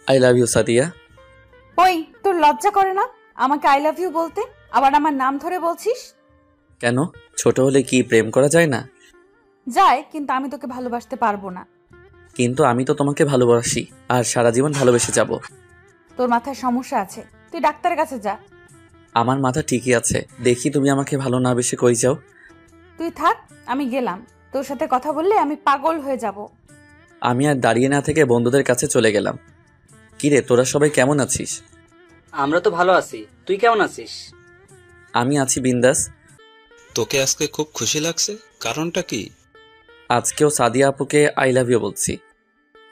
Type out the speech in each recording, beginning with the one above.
I love you Sadia. ওই, তোর লজ্জা করে না আমাকে আই লাভ ইউ বলতে? আবার আমার নাম ধরে বলছিস? কেন, ছোট হলে কি প্রেম করা যায় না? যায়, কিন্তু আমি তোকে ভালোবাসতে পারবো না। কিন্তু আমি তো তোমাকে ভালোবাসি, আর সারা জীবন ভালোবেসে যাব। তোর মাথায় সমস্যা আছে, তুই ডাক্তারের কাছে যা। আমার মাথা ঠিকই আছে, দেখি তুমি আমাকে ভালো না বেশি কই যাও। তুই থাক, আমি গেলাম। তোর সাথে কথা বললে আমি পাগল হয়ে যাব। আমি আর দাঁড়িয়ে না থেকে বন্ধুদের কাছে চলে গেলাম। কিরে, তোরা সবাই কেমন আছিস? আমরা তো ভালো আছি, তুই কেমন আছিস? আমি আছি বিন্দাস। তোকে আজকে খুব খুশি লাগছে, কারণটা কি? আজকেও সাদিয়া আপুকে আই লাভ ইউ বলছি।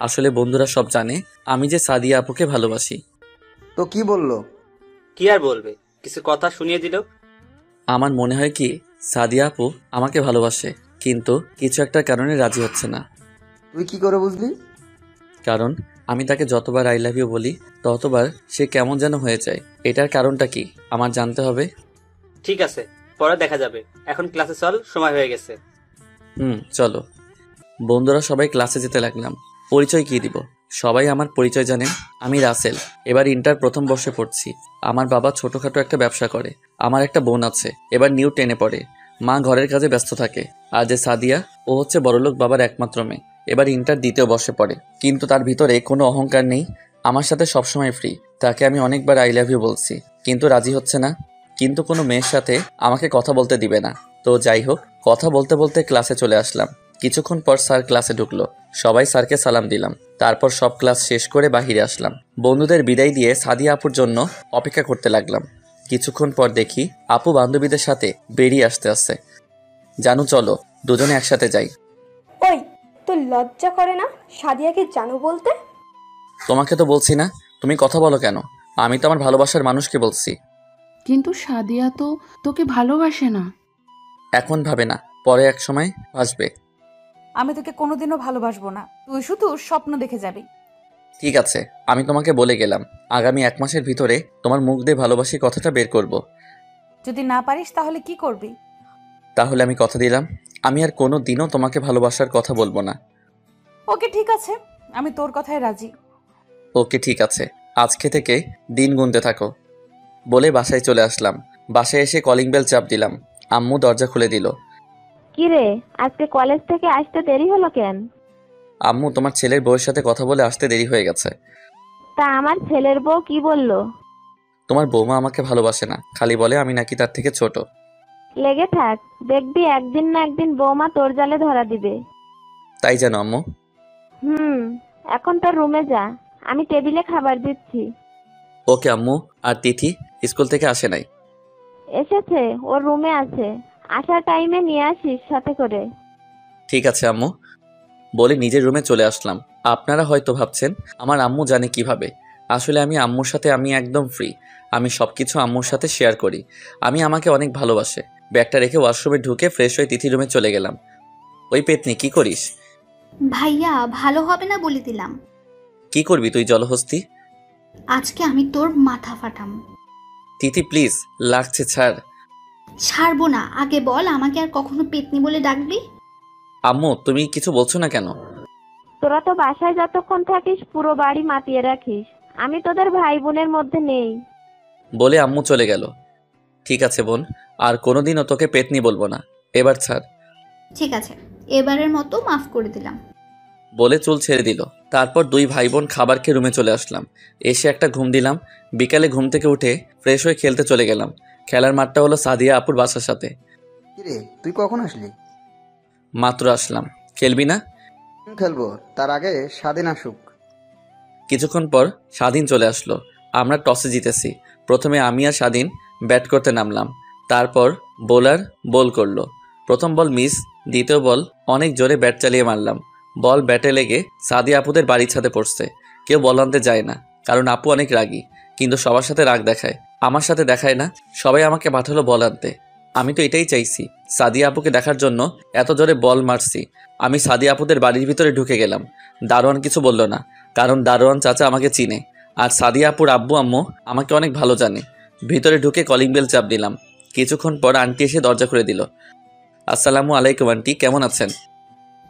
আসলে বন্ধুরা সব জানে আমি যে সাদিয়া আপুকে ভালোবাসি। তো কি বললো? কি আর বলবে, কিছু কথা শুনিয়ে দিল। আমার মনে হয় কি সাদিয়া আপু আমাকে ভালোবাসে, কিন্তু কিছু একটা কারণে রাজি হচ্ছে না। তুই কি করে বুঝলি? কারণ আমি তাকে যতবার আই লাভ ইউ বলি ততবার সে কেমন যেন হয়ে যায়। এটার কারণটা কি আমার জানতে হবে। ঠিক আছে, পরে দেখা যাবে, এখন ক্লাসে চল, সময় হয়ে গেছে। চলো। বন্ধুরা সবাই ক্লাসে যেতে লাগলাম। পরিচয় কি দিব? সবাই আমার পরিচয় জানেন, আমি রাসেল। এবার ইন্টার প্রথম বর্ষে পড়ছি। আমার বাবা ছোটখাটো একটা ব্যবসা করে। আমার একটা বোন আছে, এবার নিউ 10-এ পড়ে। মা ঘরের কাজে ব্যস্ত থাকে। আর যে সাদিয়া, ও হচ্ছে বড়লোক বাবার একমাত্র মেয়ে, এবার ইন্টার দ্বিতীয় বর্ষে পড়ে। কিন্তু তার ভিতরে কোনো অহংকার নেই, আমার সাথে সবসময় ফ্রি। তাকে আমি অনেকবার আই লাভ ইউ বলছি, কিন্তু রাজি হচ্ছে না। কিন্তু কোনো মেয়ের সাথে আমাকে কথা বলতে দিবে না। তো যাই হোক, কথা বলতে বলতে ক্লাসে চলে আসলাম। কিছুক্ষণ পর স্যার ক্লাসে ঢুকলো। সবাই স্যারকে সালাম দিলাম। তারপর সব ক্লাস শেষ করে বাহিরে আসলাম। বন্ধুদের বিদায় দিয়ে সাদিয়া আপুর জন্য অপেক্ষা করতে লাগলাম। কিছুক্ষণ পর দেখি আপু বান্ধবীদের সাথে বেরিয়ে আসতে। জানু চলো, দুজনে একসাথে যাই। ওই, তোর লজ্জা করে না সাদিয়াকে জানো বলতে? তোমাকে তো বলছি না, তুমি কথা বলো কেন? আমি তো আমার ভালোবাসার মানুষকে বলছি। কিন্তু সাদিয়া তো তোকে ভালোবাসে না। এখন ভাবে না, পরে এক সময় আসবে। আমি তোকে কোনোদিনও ভালোবাসবো না, তুই শুধু স্বপ্ন দেখে যাবি। ঠিক আছে, আমি তোমাকে বলে গেলাম, আগামী 1 মাসের ভিতরে তোমার মুখ দিয়ে ভালোবাসি কথাটা বের করব। যদি না পারিস তাহলে কি করবি? তাহলে আমি কথা দিলাম, আমি আর কোনো দিনও তোমাকে ভালোবাসার কথা বলবো না। ওকে ঠিক আছে, আমি তোর কথায় রাজি। ওকে ঠিক আছে, আজকে থেকে দিন গুনতে থাকো। বলে বাসায় চলে আসলাম। বাসায় এসে কলিং বেল চাপ দিলাম। আম্মু দরজা খুলে দিল। কিরে, আজকে কলেজ থেকে আসতে দেরি হলো কেন? আম্মু, তোমার ছেলের বউয়ের সাথে কথা বলে আসতে দেরি হয়ে গেছে। তা আমার ছেলের বউ কি বললো? তোমার বৌমা আমাকে ভালোবাসে না, খালি বলে আমি নাকি তার থেকে ছোট। লেগে থাক, দেখবি একদিন না একদিন বৌমা তোর জালে ধরা দিবে। তাই জানো আম্মু? এখন তোর রুমে যা, আমি টেবিলে খাবার দিচ্ছি। ওকে আম্মু। আর তিথি স্কুল থেকে আসে নাই? এসেছে, ওর রুমে আছে, আসার টাইমে নিয়ে আসিস সাথে করে। ঠিক আছে আম্মু। বলে নিজের রুমে চলে আসলাম। আপনারা হয়তো ভাবছেন আমার আম্মু জানে কিভাবে। আসলে আমি আম্মুর সাথে আমি একদম ফ্রি। আমি সবকিছু আম্মুর সাথে শেয়ার করি। আমি আমাকে অনেক ভালোবাসে। ব্যাগটা রেখে ওয়াশরুমে ঢুকে ফ্রেশ হয়ে তিথি রুমে চলে গেলাম। ওই পেতনি, কি করিস? ভাইয়া, ভালো হবে না বলে দিলাম। কি করবি তুই জলহস্তি? আজকে আমি তোর মাথা ফাটাম। তিথি প্লিজ, লাগছে, ছাড়। ছাড়বো না, আগে বল আমাকে আর কখনো পেতনি বলে ডাকবি? আম্মু, তুমি কিছু বলছো না কেন? তোরা তো বাসায় যতক্ষণ থাকিস পুরো বাড়ি মাতিয়ে রাখিস, আমি তোদের ভাই বোনের মধ্যে নেই। বলে আম্মু চলে গেল। ঠিক আছে বোন, আর কোনোদিনও তোকে পেতনি বলবো না, এবার ছাড়। ঠিক আছে, এবারের মতো মাফ করে দিলাম। বলে চুল ছেড়ে দিল। তারপর 2 ভাই বোন খাবার খেয়ে রুমে চলে আসলাম। এসে একটা ঘুম দিলাম। বিকালে ঘুম থেকে উঠে ফ্রেশ হয়ে খেলতে চলে গেলাম। খেলার মাঠটা হলো সাদিয়া আপুর বাসার সাথে। কিরে, তুই কখন আসলি? মাত্র আসলাম। খেলবি না? খেলবো, তার আগে স্বাধীন আসুক। কিছুক্ষণ পর স্বাধীন চলে আসলো। আমরা টসে জিতেছি। প্রথমে আমি আর স্বাধীন ব্যাট করতে নামলাম। তারপর বোলার বল করলো। প্রথম বল মিস, দ্বিতীয় বল অনেক জোরে ব্যাট চালিয়ে মারলাম। বল ব্যাটে লেগে সাদিয়া আপুদের বাড়ির ছাদে পড়ছে। কেউ বল আনতে যায় না, কারণ আপু অনেক রাগী। কিন্তু সবার সাথে রাগ দেখায়, আমার সাথে দেখায় না। সবাই আমাকে পাঠালো বল আনতে। আমি তো এটাই চাইছি, সাদিয়া আপুকে দেখার জন্য এত জোরে বল মারছি। আমি সাদিয়া আপুদের বাড়ির ভিতরে ঢুকে গেলাম। দারোয়ান কিছু বলল না, কারণ দারোয়ান চাচা আমাকে চিনে। আর সাদিয়া আপুর আব্বু আম্মু আমাকে অনেক ভালো জানে। ভিতরে ঢুকে কলিং বেল চাপ দিলাম। কিছুক্ষণ পর আন্টি এসে দরজা খুলে দিল। আসসালামু আলাইকুম আন্টি, কেমন আছেন?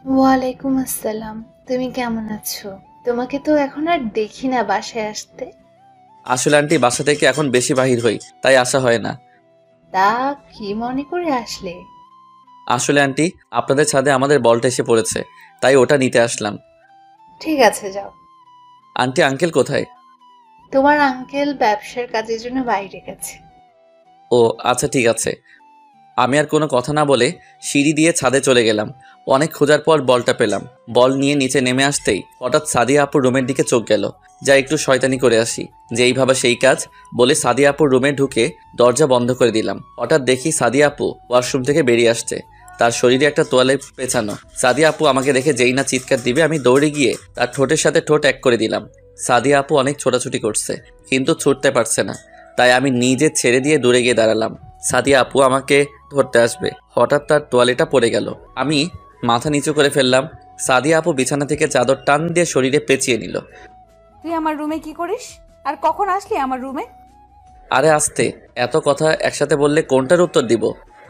ওয়ালাইকুম আসসালাম, তুমি কেমন আছো? তোমাকে তো এখন আর দেখি না বাসায় আসতে। আসলে আন্টি বাসা থেকে এখন বেশি বাহির হই, তাই আসা হয় না। তা কি মনে করে আসলে? আসলে আন্টি আপনাদের ছাদে আমাদের বলটা এসে পড়েছে, তাই ওটা নিতে আসলাম। ঠিক আছে যাও। আন্টি আঙ্কেল কোথায়? তোমার আঙ্কেল ব্যবসার কাজের জন্য বাইরে গেছে। ও আচ্ছা ঠিক আছে। আমি আর কোনো কথা না বলে সিঁড়ি দিয়ে ছাদে চলে গেলাম। অনেক খোঁজার পর বলটা পেলাম। বল নিয়ে নিচে নেমে আসতেই হঠাৎ সাদিয়া আপুর রুমের দিকে চোখ গেল, যা একটু শয়তানি করে আসি। যেই ভাবা সেই কাজ বলে সাদিয়া আপুর রুমে ঢুকে দরজা বন্ধ করে দিলাম। হঠাৎ দেখি সাদিয়া আপু ওয়াশরুম থেকে বেরিয়ে আসছে, তার শরীরে একটা তোয়ালে পেঁচানো। সাদিয়া আপু আমাকে দেখে যেই না চিৎকার দিবে আমি দৌড়ে গিয়ে তার ঠোঁটের সাথে ঠোঁট এক করে দিলাম। সাদিয়া আপু অনেক ছোটাছুটি করছে কিন্তু ছুটতে পারছে না, তাই আমি নিজে ছেড়ে দিয়ে দূরে গিয়ে দাঁড়ালাম। সাদিয়া আপু আমাকে ধরতে আসবে, হঠাৎ তার তোয়ালেটা পড়ে গেল। আমি মাথা নিচু করে ফেললাম। সাদিয়া আপু বিছানা থেকে চাদর টান দিয়ে শরীরে পেঁচিয়ে নিল। তুই আমার রুমে কি করিস আর কখন আসলি আমার রুমে? আরে আস্তে, এত কথা একসাথে বললে কোনটার উত্তর দিব?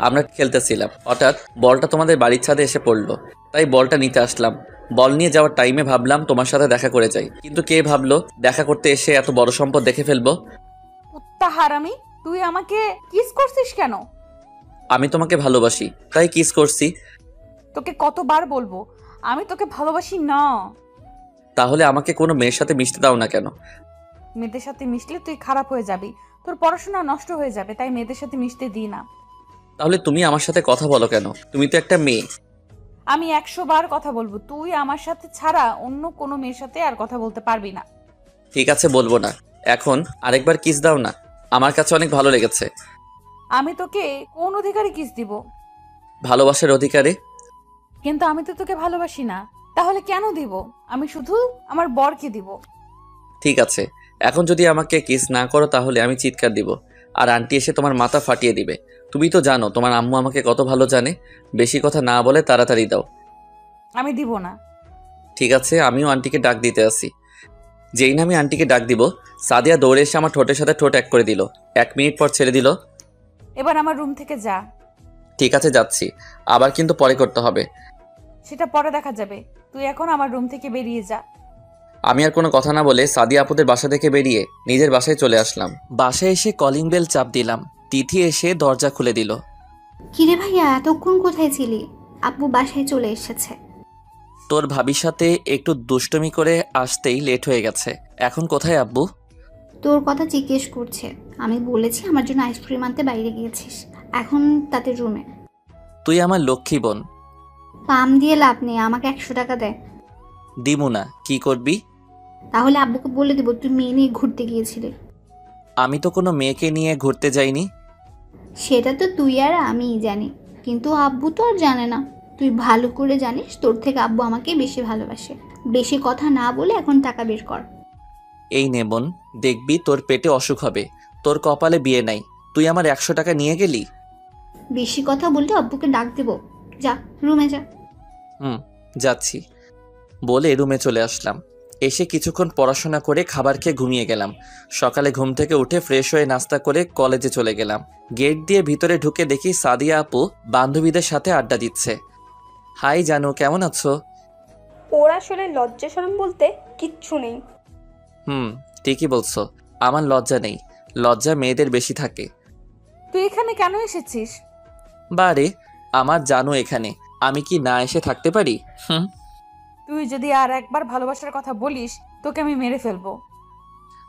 আমরা খেলতেছিলাম, হঠাৎ বলটা তোমাদের বাড়ির ছাদে এসে পড়লো, তাই বলটা নিতে আসলাম। বল নিয়ে যাওয়ার টাইমে ভাবলাম তোমার সাথে দেখা করে যাই, কিন্তু কে ভাবলো দেখা করতে এসে এত বড় সম্পদ দেখে ফেলবো। কুত্তা হারামি, তুই আমাকে কিস করছিস কেন? আমি তোমাকে ভালোবাসি তাই কিস করছি। তোকে কতবার বলবো আমি তোকে ভালোবাসি না। তাহলে আমাকে কোনো মেয়ের সাথে মিশতে দাও না কেন? মেয়েদের সাথে মিশলে তুই খারাপ হয়ে যাবি, তোর পড়াশোনা নষ্ট হয়ে যাবে, তাই মেয়েদের সাথে মিশতে দিই না। তাহলে তুমি আমার সাথে কথা বলো কেন? তুমি তো একটা মেয়ে। আমি 100 বার কথা বলবো, তুই আমার সাথে ছাড়া অন্য কোনো মেয়ের সাথে আর কথা বলতে পারবি না। ঠিক আছে বলবো না, এখন আরেকবার কিস দাও না, আমার কাছে অনেক ভালো লেগেছে। আমি তোকে কোন অধিকারে কিস দিব? ভালোবাসার অধিকারে। কিন্তু আমি তো তোকে ভালোবাসি না, তাহলে কেন দিব? আমি শুধু আমার বরকে দিব। ঠিক আছে, এখন যদি আমাকে কিস না করো তাহলে আমি চিৎকার দিব আর আন্টি এসে তোমার মাথা ফাটিয়ে দিবে। তুমি তো জানো তোমার আম্মু আমাকে কত ভালো জানে। বেশি কথা না বলে তাড়াতাড়ি দাও। আমি দিব না। ঠিক আছে, আমিও আন্টিকে ডাক দিতে আসি। যেই না আমি আন্টিকে ডাক দিব, সাদিয়া দৌড়ে এসে আমার ঠোঁটের সাথে ঠোঁট এক করে দিল। 1 মিনিট পর ছেড়ে দিল। এবার আমার রুম থেকে যা। ঠিক আছে যাচ্ছি, আবার কিন্তু পরে করতে হবে। সেটা পরে দেখা যাবে, তুই এখন আমার রুম থেকে বেরিয়ে যা। আমি আর কোনো কথা না বলে সাদিয়া আপুদের বাসা থেকে বেরিয়ে নিজের বাসায় চলে আসলাম। বাসায় এসে কলিং বেল চাপ দিলাম। তিথি এসে দরজা খুলে দিল। কিরে ভাইয়া, এতক্ষণ কোথায় ছিলি? আব্বু বাসায় চলে এসেছে। তোর ভাবির সাথে একটু দুষ্টুমি করে আসতেই লেট হয়ে গেছে। এখন কোথায় আব্বু? তোর কথা জিজ্ঞেস করছে। আমি বলেছি আমার জন্য আইসক্রিম আনতে বাইরে গিয়েছিস, এখন তাদের রুমে। তুই আমার লক্ষ্মী বোন। পাম দিয়ে লাভ নেই, আমাকে 100 টাকা দে। দিমু না, কি করবি? তাহলে আব্বুকে বলে দেবো তুই মেয়ে নিয়ে ঘুরতে গিয়েছিলি। আমি তো কোনো মেয়েকে নিয়ে ঘুরতে যাইনি। সেটা তো তুই আর আমিই জানি, কিন্তু আব্বু তো আর জানে না। তুই ভালো করে জানিস তোর থেকে আব্বু আমাকে বেশি ভালোবাসে। বেশি কথা না বলে এখন টাকা বের কর। এই নে বোন, দেখবি তোর পেটে অসুখ হবে। তোর কপালে বিয়ে নাই, তুই আমার 100 টাকা নিয়ে গেলি। বেশি কথা বললে আব্বুকে ডাক দেবো। যা রুমে যা। যাচ্ছি বলে রুমে চলে আসলাম। এসে কিছুক্ষণ পড়াশোনা করে খাবার খেয়ে ঘুমিয়ে গেলাম। সকালে ঘুম থেকে উঠে ফ্রেশ হয়ে নাস্তা করে কলেজে চলে গেলাম। গেট দিয়ে ভিতরে ঢুকে দেখি সাদিয়া আপু বান্ধবীদের সাথে আড্ডা দিচ্ছে। হাই জানু, কেমন আছো? ওর আসলে লজ্জা শরম বলতে কিচ্ছু নেই। ঠিকই বলছো, আমার লজ্জা নেই। লজ্জা মেয়েদের বেশি থাকে। তুই এখানে কেন এসেছিস? বারে, আমার জানু এখানে, আমি কি না এসে থাকতে পারি? তুই যদি আর একবার ভালোবাসার কথা বলিস তোকে আমি মেরে ফেলবো।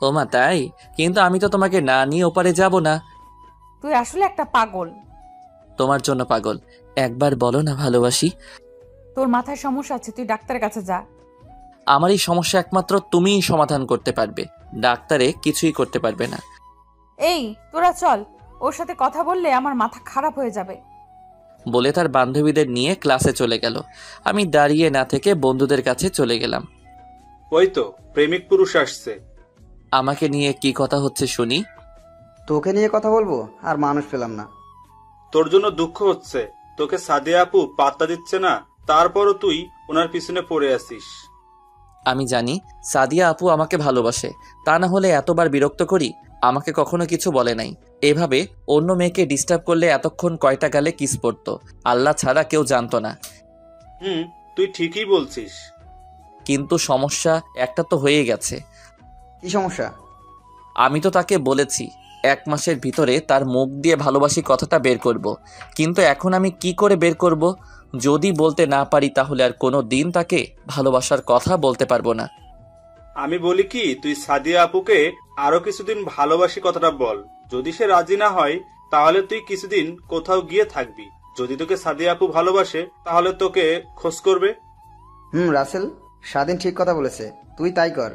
ওমা তাই? কিন্তু আমি তো তোমাকে না নিয়ে ওপারে যাব না। তুই আসলে একটা পাগল। তোমার জন্য পাগল। একবার বলো না ভালোবাসি। তোর মাথায় সমস্যা আছে, তুই ডাক্তারের কাছে যা। আমার এই সমস্যা একমাত্র তুমিই সমাধান করতে পারবে, ডাক্তারে কিছুই করতে পারবে না। এই তোরা চল, ওর সাথে কথা বললে আমার মাথা খারাপ হয়ে যাবে। বলে তার বান্ধবীদের নিয়ে ক্লাসে চলে গেল। আমি দাঁড়িয়ে না থেকে বন্ধুদের কাছে চলে গেলাম। ওই তো প্রেমিক পুরুষ আসছে। আমাকে নিয়ে কি কথা হচ্ছে শুনি। তোকে নিয়ে কথা বলবো আর মানুষ পেলাম না। তোর জন্য দুঃখ হচ্ছে, তোকে সাদিয়া আপু পাত্তা দিচ্ছে না, তারপরও তুই ওনার পিছনে পড়ে আসিস। আমি জানি সাদিয়া আপু আমাকে ভালোবাসে, তা না হলে এতবার বিরক্ত করি? আমাকে কখনো কিছু বলে নাই। এভাবে অন্য মেয়েকে ডিস্টার্ব করলে এতক্ষণ কয়টা গালে কিস পড়তো আল্লাহ ছাড়া কেউ জানতো না। তুই ঠিকই বলছিস। কিন্তু সমস্যা একটা তো হয়ে গেছে। কি সমস্যা? আমি তো তাকে বলেছি 1 মাসের ভিতরে তার মুখ দিয়ে ভালোবাসি কথাটা বের করব, কিন্তু এখন আমি কি করে বের করব? যদি বলতে না পারি তাহলে আর কোনো দিন তাকে ভালোবাসার কথা বলতে পারবো না। আমি বলি কি, তুই সাদিয়া আপুকে আরো কিছুদিন ভালোবাসি কথাটা বল। যদি সে রাজি না হয় তাহলে তুই কিছুদিন কোথাও গিয়ে থাকবি। যদি তোকে সাদিয়া আপু ভালোবাসে তাহলে তোকে খোঁজ করবে। রাসেল, স্বাধীন ঠিক কথা বলেছে, তুই তাই কর।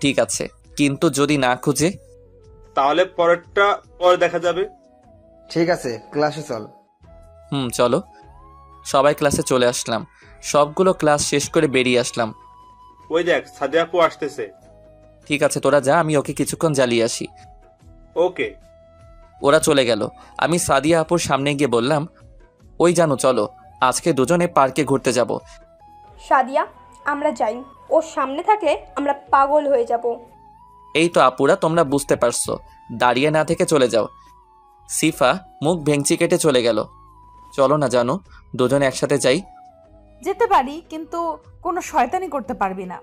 ঠিক আছে, কিন্তু যদি না খুঁজে? তাহলে পরেরটা পরে দেখা যাবে। ঠিক আছে, ক্লাসে চল। চলো। সবাই ক্লাসে চলে আসলাম। সবগুলো ক্লাস শেষ করে বেরিয়ে আসলাম। ওই দেখ, সাদিয়া আপু আসতেছে। ঠিক আছে, তোরা যা, আমি ওকে কিছুক্ষণ জ্বালিয়ে আসি। ওকে। ওরা চলে গেল। আমি সাদিয়া আপুর সামনে গিয়ে বললাম, ওই জানো, চলো আজকে দুজনে পার্কে ঘুরতে যাব। সাদিয়া, আমরা যাই। ওর সামনে থাকলে আমরা পাগল হয়ে যাব। এই তো আপুরা, তোমরা বুঝতে পারছো, দাঁড়িয়ে না থেকে চলে যাও। সিফা মুখ ভেঙচি কেটে চলে গেল। চলো না জানো, দুজনে একসাথে যাই। যেতে পারি, কিন্তু কোনো শয়তানি করতে পারবি না।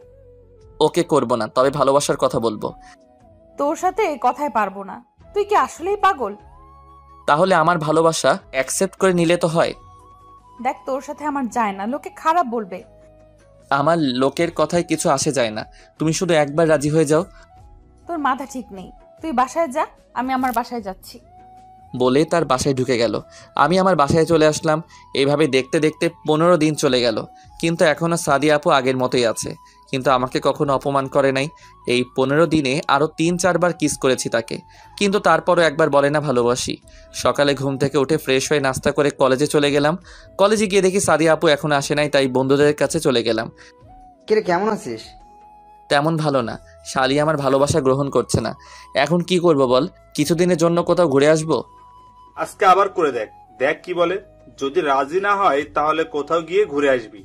ওকে, করব না, তবে ভালোবাসার কথা বলবো। তোর সাথে কথায় পারবো না। তুই কি আসলেই পাগল? তাহলে আমার ভালোবাসা অ্যাকসেপ্ট করে নিলে তো হয়। দেখ, তোর সাথে আমার যায় না, লোকে খারাপ বলবে। আমার লোকের কথায় কিছু আসে যায় না, তুমি শুধু একবার রাজি হয়ে যাও। তোর মাথা ঠিক নেই। তুই বাসায় যা, আমি আমার বাসায় যাচ্ছি। বলে তার বাসায় ঢুকে গেল। আমি আমার বাসায় চলে আসলাম। এইভাবে দেখতে দেখতে 15 দিন চলে গেল, কিন্তু এখনও সাদিয়া আপু আগের মতোই আছে, কিন্তু আমাকে কখনো অপমান করে নাই। এই 15 দিনে আরও 3-4 বার কিস করেছি তাকে, কিন্তু তারপরও একবার বলে না ভালোবাসি। সকালে ঘুম থেকে উঠে ফ্রেশ হয়ে নাস্তা করে কলেজে চলে গেলাম। কলেজে গিয়ে দেখি সাদিয়া আপু এখনো আসে নাই, তাই বন্ধুদের কাছে চলে গেলাম। কিরে, কেমন আছিস? তেমন ভালো না, শালি আমার ভালোবাসা গ্রহণ করছে না। এখন কি করব বল? কিছুদিনের জন্য কোথাও ঘুরে আসবো। আজকে আবার করে দেখ, দেখ কি বলে। যদি রাজি না হয় তাহলে কোথাও গিয়ে ঘুরে আসবি।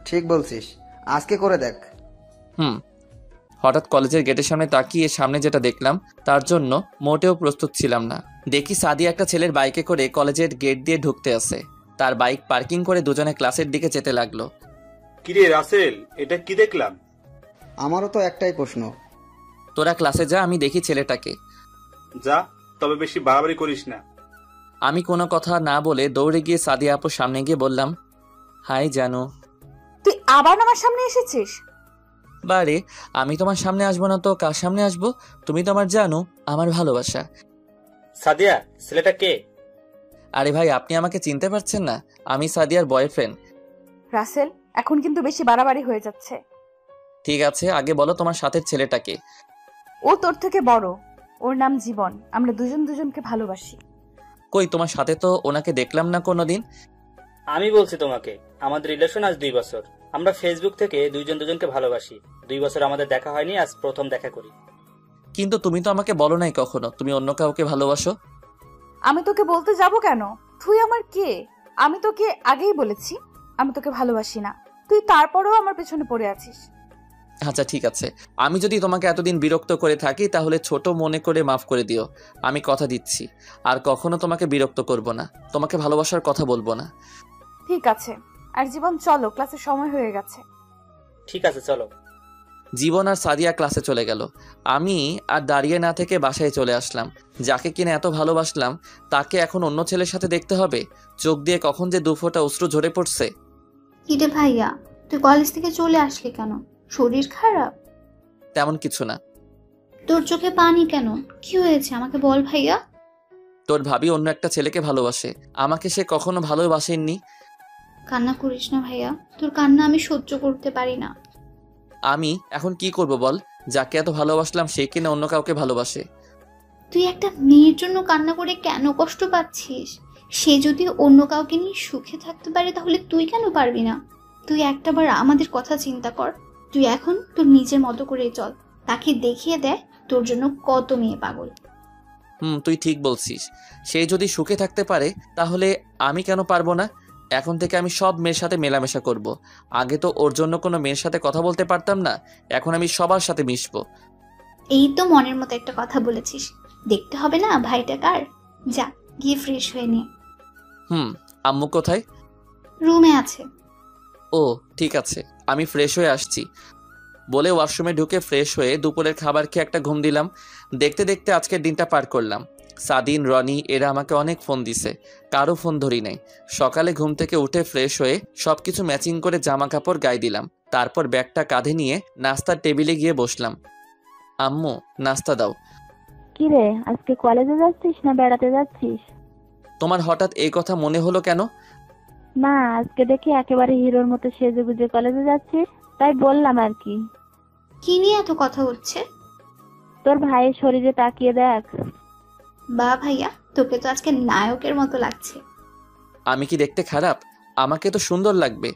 ঠিক বলছিস, আজকে করে দেখ। হঠাৎ কলেজের গেটের সামনে তাকিয়ে সামনে যেটা দেখলাম তার জন্য মোটেও প্রস্তুত ছিলাম না। দেখি সাদিয়া একটা ছেলের বাইকে করে কলেজের গেট দিয়ে ঢুকতে আসে। তার বাইক পার্কিং করে দুজনে ক্লাসের দিকে যেতে লাগলো। কিরে রাসেল, এটা কি দেখলাম? আমারও তো একটাই প্রশ্ন। তোরা ক্লাসে যা, আমি দেখি ছেলেটাকে। যা, তবে বেশি বাড়াবাড়ি করিস না। আমি কোনো কথা না বলে দৌড়ে গিয়ে সাদিয়া আপুর সামনে গিয়ে বললাম, হাই জানু। তুই আবার আমার সামনে এসেছিস? বারে, আমি তোমার সামনে আসবো না তো কার সামনে আসবো? তুমি তো আমার জানু, আমার ভালোবাসা। সাদিয়া, ছেলেটা কে? আরে ভাই, আপনি আমাকে চিনতে পারছেন না? আমি সাদিয়ার বয়ফ্রেন্ড। রাসেল, এখন কিন্তু বেশি বাড়াবাড়ি হয়ে যাচ্ছে। ঠিক আছে, আগে বলো তোমার সাথের ছেলেটাকে। ও তোর থেকে বড়, ওর নাম জীবন। আমরা দুজন দুজনকে ভালোবাসি। কই, তোমার সাথে তো ওনাকে দেখলাম না কোনোদিন। আমি বলছি তোমাকে, আমাদের রিলেশন আজ 2 বছর। আমরা ফেসবুক থেকে দুইজন দুজনকে ভালোবাসি। 2 বছর আমাদের দেখা হয়নি, আজ প্রথম দেখা করি। কিন্তু তুমি তো আমাকে বলো নাই কখনো তুমি অন্য কাউকে ভালোবাসো। আমি তোকে বলতে যাব কেন? তুই আমার কে? আমি তোকে আগেই বলেছি আমি তোকে ভালোবাসি না। তুই তারপরেও আমার পেছনে পড়ে আছিস। আচ্ছা ঠিক আছে, আমি যদি তোমাকে এতদিন বিরক্ত করে থাকি তাহলে ছোট মনে করে মাফ করে দিও। আমি কথা দিচ্ছি আর কখনো তোমাকে বিরক্ত করব না, তোমাকে ভালোবাসার কথা বলবো না। ঠিক আছে, আর জীবন চলো, ক্লাসের সময় হয়ে গেছে। ঠিক আছে, চলো। জীবন আর সাদিয়া ক্লাসে চলে গেল। আমি আর দাঁড়িয়ে না থেকে বাসায় চলে আসলাম। যাকে কিনা এত ভালোবাসলাম তাকে এখন অন্য ছেলের সাথে দেখতে হবে। চোখ দিয়ে কখন যে 2 ফোঁটা অশ্রু ঝরে পড়ছে। কিরে ভাইয়া, তুই কলেজ থেকে চলে আসলি কেন? শরীর খারাপ? তেমন কিছু না। তোর চোখে পানি কেন? কি হয়েছে আমাকে বল ভাইয়া। তোর ভাবি অন্য একটা ছেলেকে ভালোবাসে, আমাকে সে কখনো ভালোবাসেননি। কান্না করিস না ভাইয়া, তোর কান্না আমি সহ্য করতে পারি না। আমি এখন কি করব বল? যাকে এত ভালোবাসলাম সে কিনা অন্য কাউকে ভালোবাসে। তুই একটা মেয়ের জন্য কান্না করে কেন কষ্ট পাচ্ছিস? সে যদি অন্য কাউকে নিয়ে সুখে থাকতে পারে তাহলে তুই কেন পারবি না? তুই একটাবার আমাদের কথা চিন্তা কর। তুই এখন তোর নিজের মতো করে চল, তাকে দেখিয়ে দে তোর জন্য কত মেয়ে পাগল। তুই ঠিক বলছিস। সে যদি সুখে থাকতে পারে তাহলে আমি কেন পারবো না? এখন থেকে আমি সব মেয়ের সাথে মেলামেশা করব। আগে তো ওর জন্য কোনো মেয়ের সাথে কথা বলতে পারতাম না, এখন আমি সবার সাথে মিশবো। এই তো মনের মতো একটা কথা বলেছিস। দেখতে হবে না ভাইটা কার? যা গিয়ে ফ্রেশ হয়ে নে। আম্মু কোথায়? রুমে আছে। ও ঠিক আছে, আমি ফ্রেশ হয়ে আসছি বলে ওয়াশরুমে ঢুকে ফ্রেশ হয়ে দুপুরের খাবার খেয়ে একটা ঘুম দিলাম। দেখতে দেখতে আজকের দিনটা পার করলাম। সাদিন, রনি এরা আমাকে অনেক ফোন দিছে, কারো ফোন ধরি নাই। সকালে ঘুম থেকে উঠে ফ্রেশ হয়ে সবকিছু ম্যাচিং করে জামা কাপড় গায়ে দিলাম। তারপর ব্যাগটা কাঁধে নিয়ে নাস্তার টেবিলে গিয়ে বসলাম। আম্মু, নাস্তা দাও। কি রে, আজকে কলেজে যাচ্ছিস না বেড়াতে যাচ্ছিস? তোমার হঠাৎ এই কথা মনে হলো কেন? না, আজকে দেখি একেবারে হিরোর মতো সেজে গুজে কলেজে যাচ্ছিস, তাই বললাম আর কি। কি নিয়ে এত কথা হচ্ছে? তোর ভাইয়ের শরীরে তাকিয়ে দেখ। বা ভাইয়া, তোকে তো আজকে নায়কের মতো লাগছে। আমি কি দেখতে খারাপ? আমাকে তো সুন্দর লাগবে।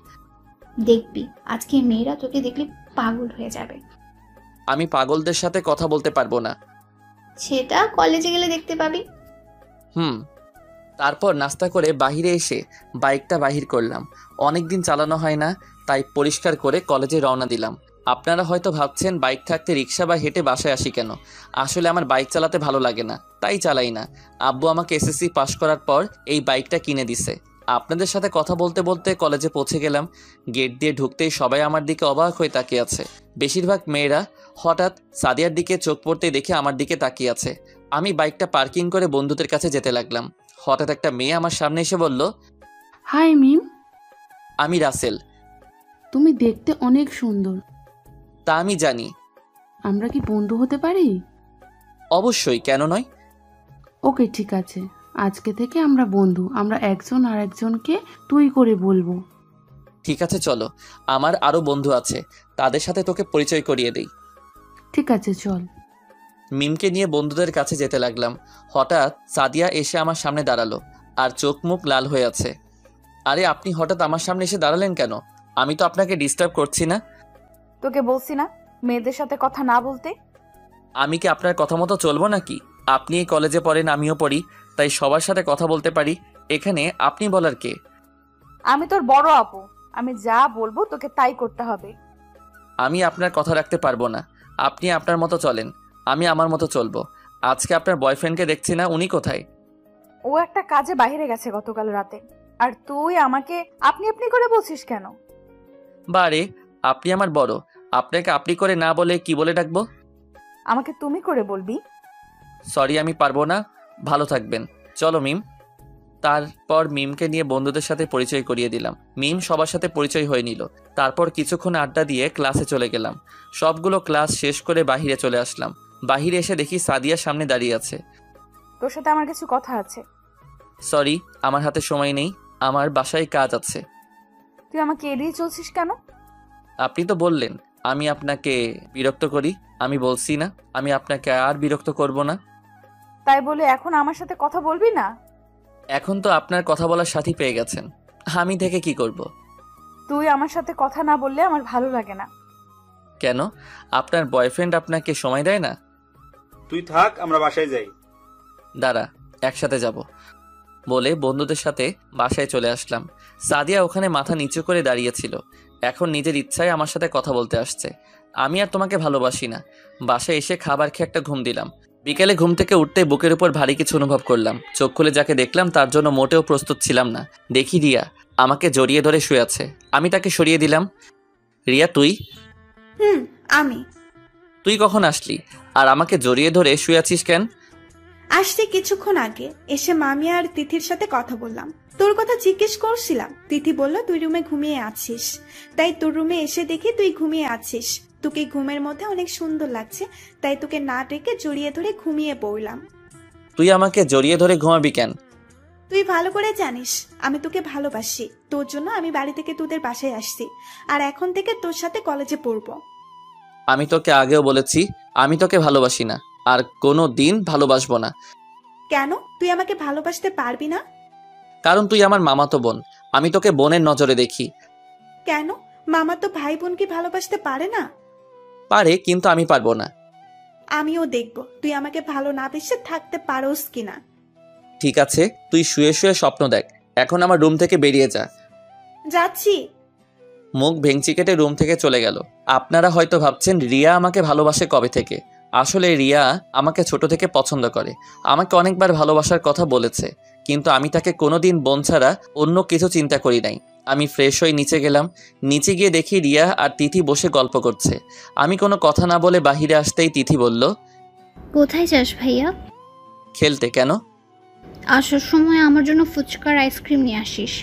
দেখবি আজকে মেয়েরা তোকে দেখলে পাগল হয়ে যাবে। আমি পাগলদের সাথে কথা বলতে পারবো না। সেটা কলেজে গেলে দেখতে পাবি। তারপর নাস্তা করে বাহিরে এসে বাইকটা বাহির করলাম। অনেকদিন চালানো হয় না, তাই পরিষ্কার করে কলেজে রওনা দিলাম। আপনারা হয়তো ভাবছেন বাইক থাকতে রিক্সা বা হেঁটে বাসায় আসি কেন। আসলে আমার বাইক চালাতে ভালো লাগে না, তাই চালাই না। আব্বু আমাকে এসএসসি পাশ করার পর এই বাইকটা কিনে দিছে। আপনাদের সাথে কথা বলতে বলতে কলেজে পৌঁছে গেলাম। গেট দিয়ে ঢুকতেই সবাই আমার দিকে অবাক হয়ে তাকিয়ে আছে। বেশিরভাগ মেয়েরা। হঠাৎ সাদিয়ার দিকে চোখ পড়তেই দেখে আমার দিকে তাকিয়ে আছে। আমি বাইকটা পার্কিং করে বন্ধুদের কাছে যেতে লাগলাম। হঠাৎ একটা মেয়ে আমার সামনে এসে বলল, হাই মিম, আমি রাসেল। তুমি দেখতে অনেক সুন্দর। তা আমি জানি। আমরা কি বন্ধু হতে পারি? অবশ্যই, কেন নয়। ওকে, ঠিক আছে, আজকে থেকে আমরা বন্ধু। আমরা একজন আর একজনকে তুই করে বলবো। ঠিক আছে, চলো। আমার আরো বন্ধু আছে, তাদের সাথে তোকে পরিচয় করিয়ে দেই। ঠিক আছে, চল। মিমকে নিয়ে বন্ধুদের কাছে যেতে লাগলাম। হঠাৎ সাদিয়া এসে আমার সামনে দাঁড়ালো আর চোখ মুখ লাল হয়ে আছে। আরে, আপনি হঠাৎ আমার সামনে এসে দাঁড়ালেন কেন? আমি তো আপনাকে ডিস্টার্ব করছি না। তোকে বলছি না মেয়েদের সাথে কথা না বলতে। আমি কি আপনার কথা মতো চলবো নাকি? আপনি এই কলেজে পড়েন, আমিও পড়ি, তাই সবার সাথে কথা বলতে পারি। এখানে আপনি বলার কে? আমি তোর বড় আপু, আমি যা বলবো তোকে তাই করতে হবে। আমি আপনার কথা রাখতে পারবো না। আপনি আপনার মতো চলেন, আমি আমার মতো চলবো। আজকে আপনার বয়ফ্রেন্ডকে দেখছি না, উনি কোথায়? ও একটা কাজে বাইরে গেছে গতকাল রাতে। আর তুই আমাকে আপনি আপনি করে বলছিস কেন? বারে, আপনি আমার বড়, আপনাকে আপনি করে না বলে কি বলে ডাকবো? আমাকে তুমি করে বলবি। সরি, আমি পারবো না। ভালো থাকবেন। চলো মিম। তারপর মিমকে নিয়ে বন্ধুদের সাথে পরিচয় করিয়ে দিলাম। মিম সবার সাথে পরিচয় হয়ে নিল। তারপর কিছুক্ষণ আড্ডা দিয়ে ক্লাসে চলে গেলাম। সবগুলো ক্লাস শেষ করে বাহিরে চলে আসলাম। বাহিরে এসে দেখি সাদিয়া সামনে দাঁড়িয়ে আছে। তোর সাথে আমার কিছু কথা আছে। সরি, আমার হাতে সময় নেই, আমার বাসায় কাজ আছে। তুই আমাকে এড়িয়ে চলছিস কেন? আপনি তো বললেন আমি আপনাকে বিরক্ত করি। আমি বলছি না আমি আপনাকে আর বিরক্ত করব না। তাই বলে এখন আমার সাথে কথা বলবি না? এখন তো আপনার কথা বলার সাথী পেয়ে গেছেন, আমি থেকে কি করব? তুই আমার সাথে কথা না বললে আমার ভালো লাগে না। কেন? আপনার বয়ফ্রেন্ড আপনাকে সময় দেয় না? তুই থাক, আমরা বাসায় যাই। দাঁড়া, একসাথে যাব বলে বন্ধুদের সাথে বাসায় চলে আসলাম। সাদিয়া ওখানে মাথা নিচু করে দাঁড়িয়েছিল। এখন নিজের ইচ্ছায় আমার সাথে কথা বলতে আসছে। আমি আর তোমাকে ভালোবাসি না। বাসায় এসে খাবার খেয়ে একটা ঘুম দিলাম। বিকেলে ঘুম থেকে উঠতে বুকের উপর ভারী কিছু অনুভব করলাম। চোখ খুলে যাকে দেখলাম তার জন্য মোটেও প্রস্তুত ছিলাম না। দেখি রিয়া আমাকে জড়িয়ে ধরে শুয়ে আছে। আমি তাকে সরিয়ে দিলাম। রিয়া, তুই? আমি। তুই কখন আসলি আর আমাকে জড়িয়ে ধরে শুয়ে আছিস কেন? আসতে কিছুক্ষণ আগে এসে মামি আর তিথির সাথে কথা বললাম। তোর কথা জিজ্ঞেস করছিলাম। তিথি বলল তুই রুমে ঘুমিয়ে আছিস, তাই তোর রুমে এসে দেখি তুই ঘুমিয়ে আছিস। তোকে ঘুমের মধ্যে অনেক সুন্দর লাগছে, তাই তোকে না ডেকে জড়িয়ে ধরে ঘুমিয়ে পড়লাম। তুই আমাকে জড়িয়ে ধরে ঘুমাবি কেন? তুই ভালো করে জানিস আমি তোকে ভালোবাসি। তোর জন্য আমি বাড়ি থেকে তোদের বাসায় আসছি, আর এখন থেকে তোর সাথে কলেজে পড়বো। আমি তোকে আগেও বলেছি আমি তোকে ভালোবাসি না, আর কোনো দিন ভালোবাসবো না। কেন তুই আমাকে ভালোবাসতে পারবি না? কারণ তুই আমার মামাতো বোন। আমি তোকে বোনের নজরে দেখি। কেন? মামা তো ভাই বোনকে ভালোবাসতে পারে না? পারে, কিন্তু আমি পারবো না। আমিও দেখবো তুই আমাকে ভালো না বেসে থাকতে পারোস কিনা। ঠিক আছে, তুই শুয়ে শুয়ে স্বপ্ন দেখ। এখন আমার রুম থেকে বেরিয়ে যা। যাচ্ছি। মুখ ভেঙচি কেটে রুম থেকে চলে গেল। আপনারা হয়তো ভাবছেন রিয়া আমাকে ভালোবাসে কবে থেকে। আসলে রিয়া আমাকে ছোট থেকে পছন্দ করে। আমাকে অনেকবার ভালোবাসার কথা বলেছে, কিন্তু আমি তাকে কোনোদিন বোন ছাড়া অন্য কিছু চিন্তা করি নাই। আমি ফ্রেশ হয়ে নিচে গেলাম। নিচে গিয়ে দেখি রিয়া আর তিথি বসে গল্প করছে। আমি কোনো কথা না বলে বাহিরে আসতেই তিথি বলল, কোথায় যাস ভাইয়া? খেলতে। কেন? আসার সময় আমার জন্য ফুচকার আইসক্রিম নিয়ে আসিস।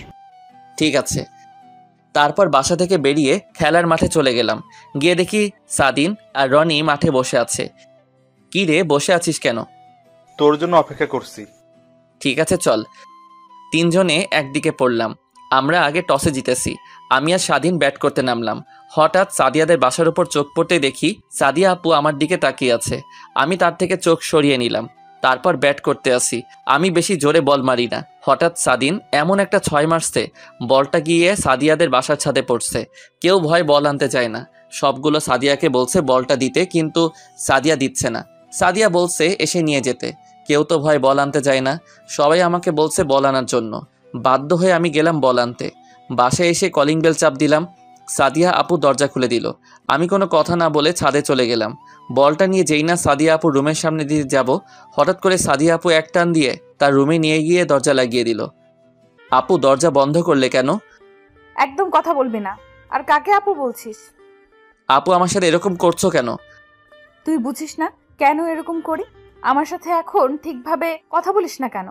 ঠিক আছে। তারপর বাসা থেকে বেরিয়ে খেলার মাঠে চলে গেলাম। গিয়ে দেখি সাদিন আর রনি মাঠে বসে আছে। কি রে, বসে আছিস কেন? তোর জন্য অপেক্ষা করছি। ঠিক আছে চল। তিনজনে একদিকে পড়লাম। আমরা আগে টসে জিতেছি। আমি আর স্বাধীন ব্যাট করতে নামলাম। হঠাৎ সাদিয়াদের বাসার উপর চোখ পড়তে দেখি সাদিয়া আপু আমার দিকে তাকিয়ে আছে। আমি তার থেকে চোখ সরিয়ে নিলাম। তারপর ব্যাট করতে আসি। আমি বেশি জোরে বল মারি না। হঠাৎ সাদিন এমন একটা 6 মারছে, বলটা গিয়ে সাদিয়াদের বাসার ছাদে পড়ছে। কেউ ভয় বল আনতে চায় না। সবগুলো সাদিয়াকে বলছে বলটা দিতে, কিন্তু সাদিয়া দিচ্ছে না। সাদিয়া বলছে এসে নিয়ে যেতে। কেউ তো ভয় বল আনতে চায় না। সবাই আমাকে বলছে বল আনার জন্য। বাধ্য হয়ে আমি গেলাম বল আনতে। বাসায় এসে কলিং বেল চাপ দিলাম। সাদিয়া আপু দরজা খুলে দিল। আমি কোনো কথা না বলে ছাদে চলে গেলাম। বলটা নিয়ে যেই না সাদিয়া আপু রুমের সামনে দিয়ে যাব, হঠাৎ করে সাদিয়া আপু এক টান দিয়ে তার রুমে নিয়ে গিয়ে দরজা লাগিয়ে দিল। আপু দরজা বন্ধ করলে কেন? একদম কথা বলবি না। আর কাকে আপু বলছিস? আপু আমার সাথে এরকম করছো কেন? তুই বুঝিস না কেন এরকম করি? আমার সাথে এখন ঠিকভাবে কথা বলিস না কেন?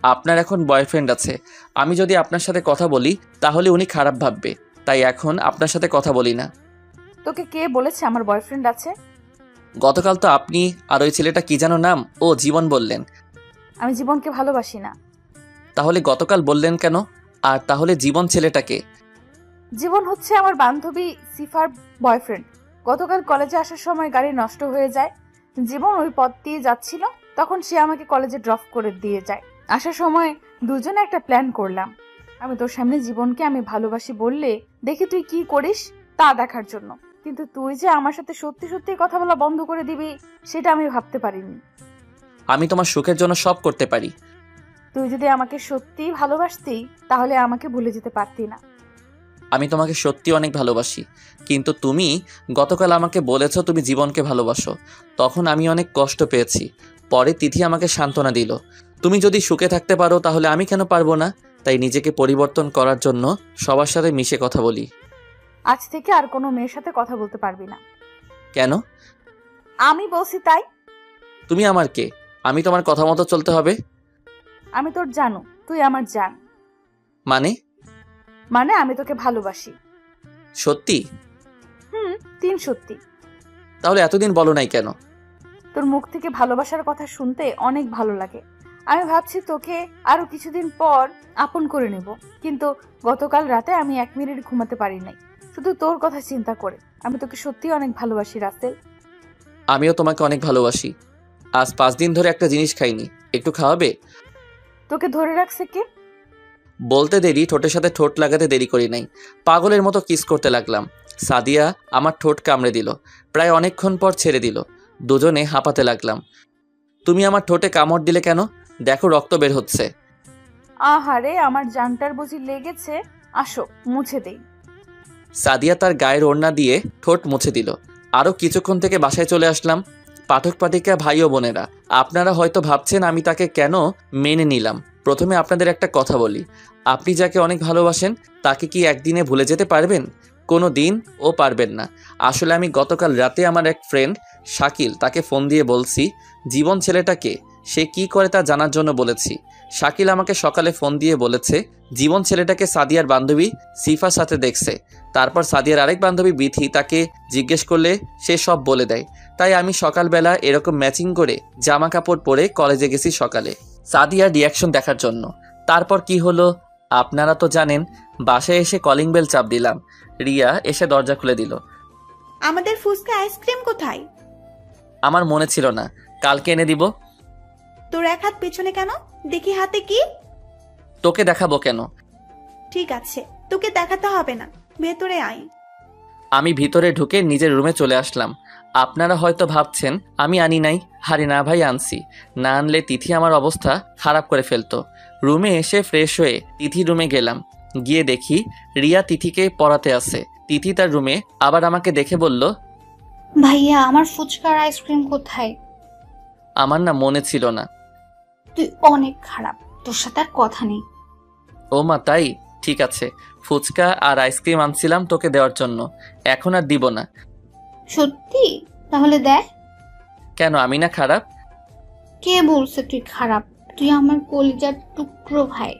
আপনার এখন বয়ফ্রেন্ড আছে। আমি যদি আপনার সাথে কথা বলি তাহলে উনি খারাপ ভাববে, তাই এখন আপনার সাথে কথা বলি না। তোকে কে বলেছে আমার বয়ফ্রেন্ড আছে? গতকাল তো আপনি আর ওই ছেলেটা কি যেন নাম, ও জীবন বললেন। আমি জীবনকে ভালোবাসি না। তাহলে গতকাল বললেন কেন? আর তাহলে জীবন ছেলেটাকে? জীবন হচ্ছে আমার বান্ধবী সিফার বয়ফ্রেন্ড। গতকাল কলেজে আসার সময় গাড়ি নষ্ট হয়ে যায়। জীবন ওই পথ দিয়ে যাচ্ছিল, তখন সে আমাকে কলেজে ড্রপ করে দিয়ে যায়। আসার সময় দুজনে একটা প্ল্যান করলাম। আমি তোর সামনে জীবনকে আমি ভালোবাসি বললে দেখি তুই কি করিস তা দেখার জন্য। কিন্তু তুই যে আমার সাথে সত্যি সত্যি কথা বলা বন্ধ করে দিবি সেটা আমি ভাবতে পারিনি। আমি তোমার সুখের জন্য সব করতে পারি। তুই যদি আমাকে সত্যিই ভালোবাসতি তাহলে আমাকে ভুলে যেতে পারতি না। আমি তোমাকে সত্যি অনেক ভালোবাসি, কিন্তু তুমি গতকাল আমাকে বলেছো তুমি জীবনকে ভালোবাসো। তখন আমি অনেক কষ্ট পেয়েছি। পরে তিথি আমাকে সান্ত্বনা দিল, তুমি যদি সুখে থাকতে পারো তাহলে আমি কেন পারবো না। তাই নিজেকে পরিবর্তন করার জন্য সবার সাথে মিশে কথা বলি। আজ থেকে আর কোনো মেয়ের সাথে কথা বলতে পারবি না। কেন? আমি বলছি তাই। তুমি আমার কে? আমি তোমার কথা মতো চলতে হবে? আমি তোর জানু, তুই আমার জান। মানে আমি তোকে ভালোবাসি। সত্যি? তিন সত্যি। তাহলে এতদিন বলো নাই কেন? তোর মুখ থেকে ভালোবাসার কথা শুনতে অনেক ভালো লাগে। আমি ভাবছি তোকে আরো কিছুদিন পর আপন করে নেব, কিন্তু গতকাল রাতে আমি 1 মিনিট ঘুমাতে পারি নাই, শুধু তোর কথা চিন্তা করে। আমি তোকে সত্যি অনেক ভালোবাসি রাসেল। আমিও তোমাকে অনেক ভালোবাসি। আজ 5 দিন ধরে একটা জিনিস খাইনি, একটু খাওয়াবে? তোকে ধরে রাখছে কে? বলতে দেরি, ঠোঁটের সাথে ঠোঁট লাগাতে দেরি করি নাই। পাগলের মতো কিস করতে লাগলাম। সাদিয়া আমার ঠোঁট কামড়ে দিল। প্রায় অনেকক্ষণ পর ছেড়ে দিল। দুজনে হাঁপাতে লাগলাম। তুমি আমার ঠোঁটে কামড় দিলে কেন? দেখো রক্ত বের হচ্ছে। আহারে, আমার জানটার বুঝি লেগেছে। আসো মুছে দেই। সাদিয়া তার গায়ের ওড়না দিয়ে ঠোঁট মুছে দিল। আরও কিছুক্ষণ থেকে বাসায় চলে আসলাম। পাঠক পাঠিকা ভাই ও বোনেরা, আপনারা হয়তো ভাবছেন আমি তাকে কেন মেনে নিলাম। প্রথমে আপনাদের একটা কথা বলি, আপনি যাকে অনেক ভালোবাসেন তাকে কি একদিনে ভুলে যেতে পারবেন? কোনো দিন ও পারবেন না। আসলে আমি গতকাল রাতে আমার এক ফ্রেন্ড শাকিল, তাকে ফোন দিয়ে বলছি জীবন ছেলেটাকে সে কি করে তা জানার জন্য বলেছি। শাকিল আমাকে সকালে ফোন দিয়ে বলেছে জীবন ছেলেটাকে সাদিয়ার বান্ধবী সিফার সাথে দেখছে। তারপর সাদিয়ার আরেক বান্ধবী বিথি তাকে জিজ্ঞেস করলে সে সব বলে দেয়। তাই আমি সকালবেলা এরকম ম্যাচিং করে জামা কাপড় পরে কলেজে গেছি সকালে সাদিয়ার রিয়াকশন দেখার জন্য। তারপর কি হলো আপনারা তো জানেন। বাসায় এসে কলিং বেল চাপ দিলাম। রিয়া এসে দরজা খুলে দিল। আমাদের ফুচকা আইসক্রিম কোথায়? আমার মনে ছিল না, কালকে এনে দিব। তোর এক হাত পেছনে কেন? দেখি হাতে কি? তোকে দেখাবো কেন? ঠিক আছে, তোকে দেখাতে হবে না, ভেতরে আয়। আমি ভিতরে ঢুকে নিজের রুমে চলে আসলাম। আপনারা হয়তো ভাবছেন আমি আনি নাই। হারি না ভাই, আনছি। না আনলে তিথি আমার অবস্থা খারাপ করে ফেলতো। রুমে এসে ফ্রেশ হয়ে তিথি রুমে গেলাম। গিয়ে দেখি রিয়া তিথিকে পড়াতে আছে। তিথি তার রুমে আবার আমাকে দেখে বলল, ভাইয়া আমার ফুচকার আইসক্রিম কোথায়? আমার না মনে ছিল না। তুই অনেক খারাপ, তোর সাথে আর কথা নেই। ও মা তাই? ঠিক আছে, ফুচকা আর আইসক্রিম আনছিলাম তোকে দেওয়ার জন্য, এখন আর দিব না। সত্যি? তাহলে দেখ। কেন, আমি না খারাপ? কে বলছে তুই খারাপ? তুই আমার কলিজার টুকরো ভাই।